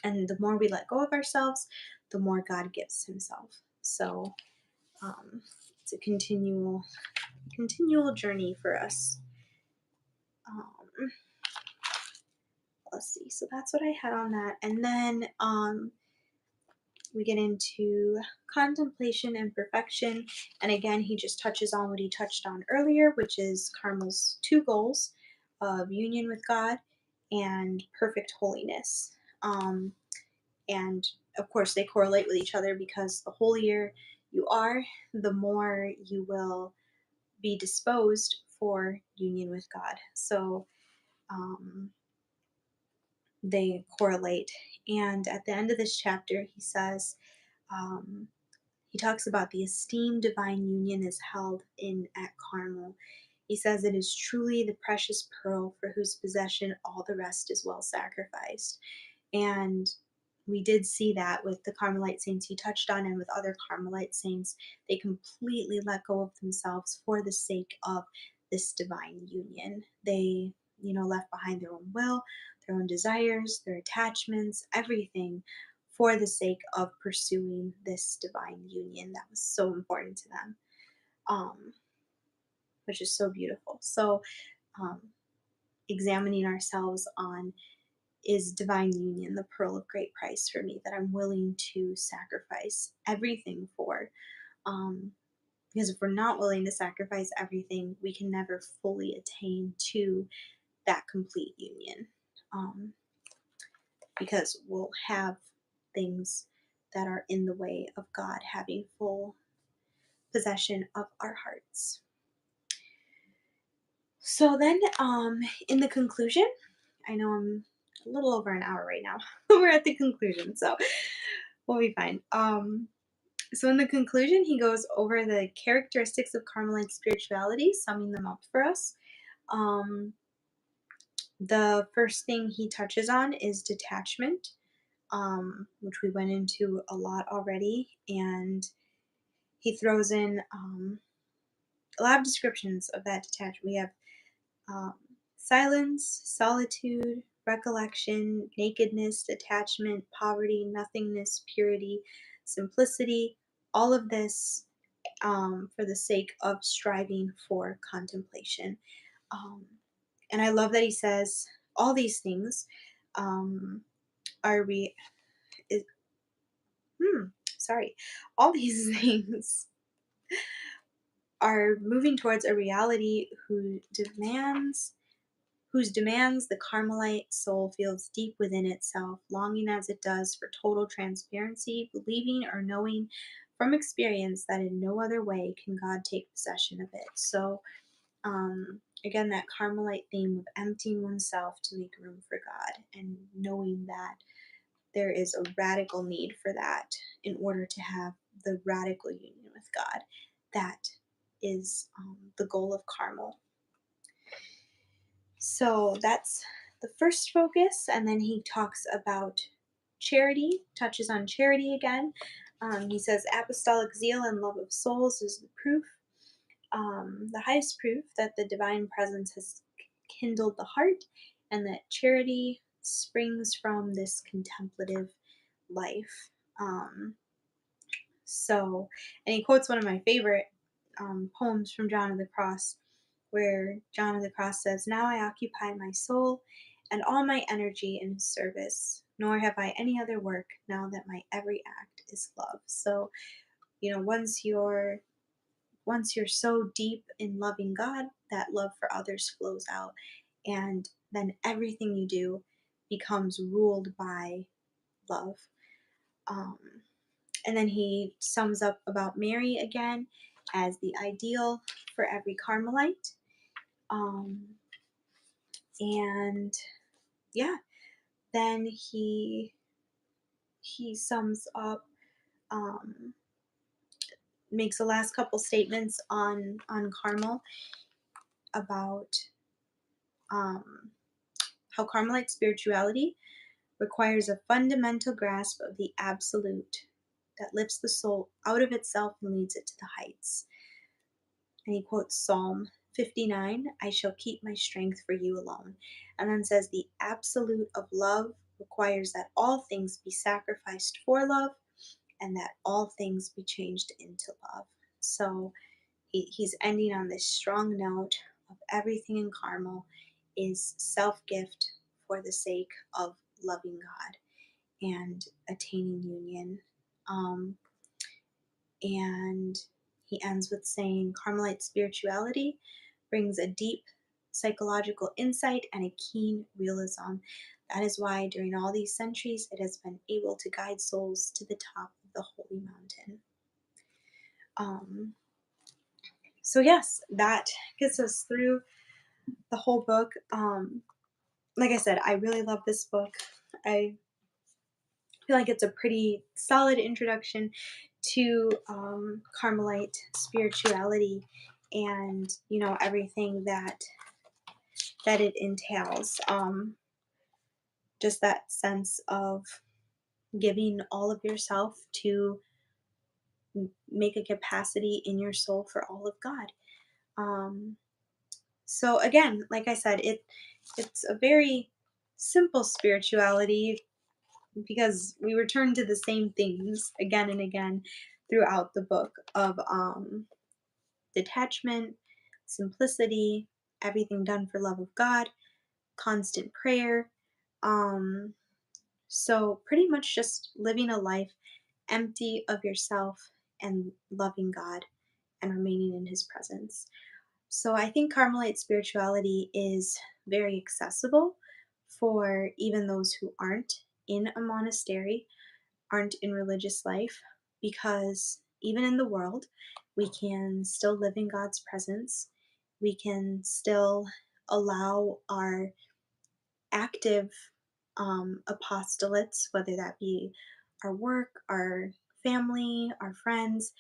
A: and the more we let go of ourselves, the more God gives himself. So it's a continual journey for us. um, let's see. So that's what I had on that. And then we get into contemplation and perfection. And again, he just touches on what he touched on earlier, which is Carmel's two goals of union with God and perfect holiness. And of course, they correlate with each other, because the holier you are, the more you will be disposed for union with God. So they correlate. And at the end of this chapter, he says, um, he talks about the esteemed divine union is held in at Carmel. He says it is truly the precious pearl for whose possession all the rest is well sacrificed. And we did see that with the Carmelite saints he touched on, and with other Carmelite saints. They completely let go of themselves for the sake of this divine union. They, left behind their own will, their own desires, their attachments, everything, for the sake of pursuing this divine union that was so important to them, um, which is so beautiful. So, um, examining ourselves on, is divine union the pearl of great price for me that I'm willing to sacrifice everything for? Um, because if we're not willing to sacrifice everything, we can never fully attain to that complete union. Because we'll have things that are in the way of God having full possession of our hearts. So then, in the conclusion, I know I'm a little over an hour right now. We're at the conclusion, so we'll be fine. So in the conclusion, he goes over the characteristics of Carmelite spirituality, summing them up for us. Um, the first thing he touches on is detachment, which we went into a lot already, and he throws in a lot of descriptions of that detachment. We have um, silence, solitude, recollection, nakedness, detachment, poverty, nothingness, purity, simplicity, all of this for the sake of striving for contemplation. Um, and I love that he says all these things um, are is, hmm, sorry, all these things are moving towards a reality whose demands the Carmelite soul feels deep within itself, longing as it does for total transparency, believing or knowing from experience that in no other way can God take possession of it. So, again, that Carmelite theme of emptying oneself to make room for God and knowing that there is a radical need for that in order to have the radical union with God. That is the goal of Carmel. So that's the first focus, and then he talks about charity, touches on charity again. He says apostolic zeal and love of souls is the proof, the highest proof that the divine presence has kindled the heart, and that charity springs from this contemplative life. Um, and he quotes one of my favorite poems from John of the Cross, where John of the Cross says, "Now I occupy my soul and all my energy in his service, nor have I any other work now that my every act is love." So, once you're so deep in loving God, that love for others flows out, and then everything you do becomes ruled by love. Um, and then he sums up about Mary again as the ideal for every Carmelite. Um, and yeah, then he sums up, um, makes the last couple statements on Carmel about um, how Carmelite spirituality requires a fundamental grasp of the absolute that lifts the soul out of itself and leads it to the heights. And he quotes Psalm 59, "I shall keep my strength for you alone." And then says the absolute of love requires that all things be sacrificed for love and that all things be changed into love. So he's ending on this strong note of everything in Carmel is self-gift for the sake of loving God and attaining union. Um, and he ends with saying Carmelite spirituality brings a deep psychological insight and a keen realism. That is why during all these centuries it has been able to guide souls to the top of the holy mountain. Um, so yes, that gets us through the whole book. Like I said, I really love this book. I feel like it's a pretty solid introduction to Carmelite spirituality and everything that it entails. Just that sense of giving all of yourself to make a capacity in your soul for all of God. Um, so again, like I said, it's a very simple spirituality because we return to the same things again and again throughout the book of detachment, simplicity, everything done for love of God, constant prayer. Um, so pretty much just living a life empty of yourself and loving God and remaining in his presence. So I think Carmelite spirituality is very accessible for even those who aren't in a monastery, aren't in religious life, because even in the world, we can still live in God's presence. We can still allow our active apostolates, whether that be our work, our family, our friends.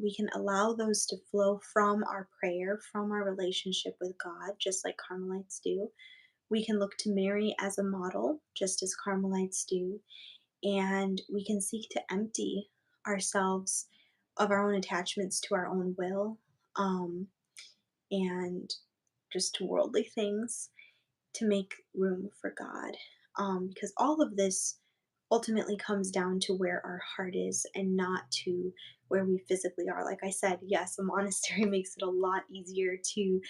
A: We can allow those to flow from our prayer, from our relationship with God, just like Carmelites do. We can look to Mary as a model, just as Carmelites do, and we can seek to empty ourselves of our own attachments to our own will, um, and just to worldly things, to make room for God. Because all of this ultimately comes down to where our heart is and not to where we physically are. Like I said, yes, a monastery makes it a lot easier to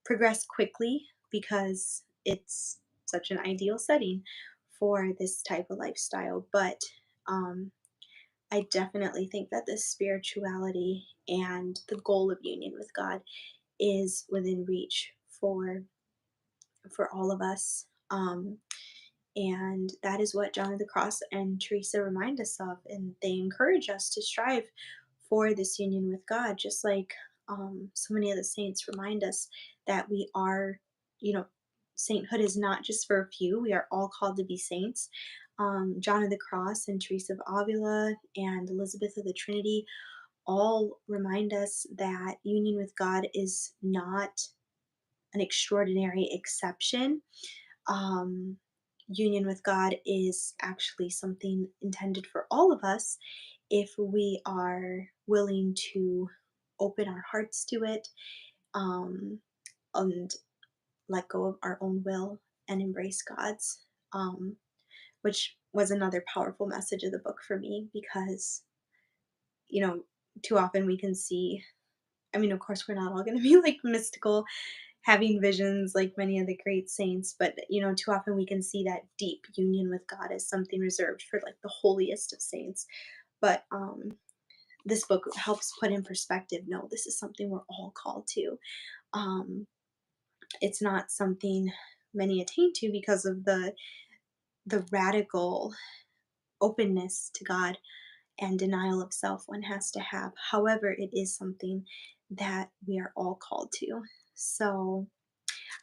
A: progress quickly because it's such an ideal setting for this type of lifestyle. But um, I definitely think that this spirituality and the goal of union with God is within reach for all of us. And that is what John of the Cross and Teresa remind us of. And they encourage us to strive for this union with God, just like so many of the saints remind us that we are, you know, sainthood is not just for a few. We are all called to be saints. John of the Cross and Teresa of Avila and Elizabeth of the Trinity all remind us that union with God is not an extraordinary exception. um, Union with God is actually something intended for all of us if we are willing to open our hearts to it, um, and let go of our own will and embrace God's, which was another powerful message of the book for me because, you know, too often we can see, I mean, of course, we're not all going to be like mystical, having visions like many of the great saints, but too often we can see that deep union with God as something reserved for like the holiest of saints. But this book helps put in perspective, no, this is something we're all called to. Um, it's not something many attain to because of the radical openness to God and denial of self one has to have. However, it is something that we are all called to. So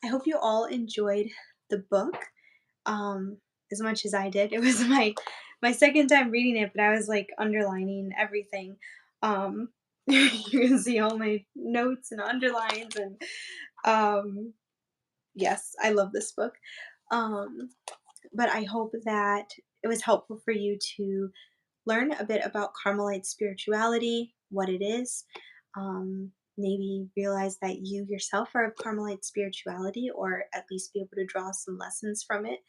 A: I hope you all enjoyed the book um, as much as I did. It was my second time reading it, but I was like underlining everything. Um, you can see all my notes and underlines, and um, yes, I love this book. Um, but I hope that it was helpful for you to learn a bit about Carmelite spirituality, what it is. Maybe realize that you yourself are of Carmelite spirituality, or at least be able to draw some lessons from it,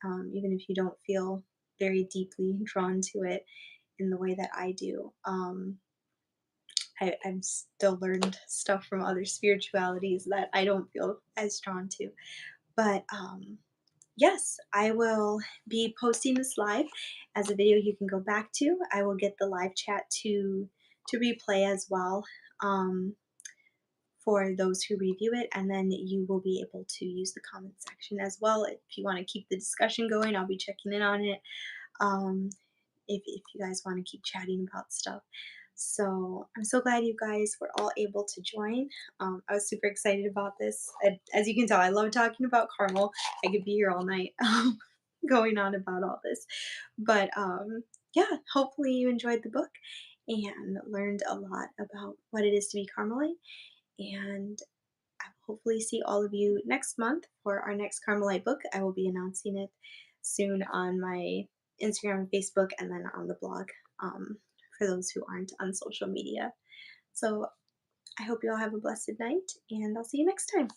A: even if you don't feel very deeply drawn to it in the way that I do. I've still learned stuff from other spiritualities that I don't feel as drawn to. But yes, I will be posting this live as a video you can go back to. I will get the live chat to replay as well, for those who review it, and then you will be able to use the comment section as well if you want to keep the discussion going. I'll be checking in on it. Um, if you guys want to keep chatting about stuff. So I'm so glad you guys were all able to join. I was super excited about this. As you can tell, I love talking about Carmel. I could be here all night going on about all this. But yeah, hopefully you enjoyed the book and learned a lot about what it is to be Carmelite. And I will hopefully see all of you next month for our next Carmelite book. I will be announcing it soon on my Instagram and Facebook, and then on the blog, for those who aren't on social media. So I hope you all have a blessed night, and I'll see you next time.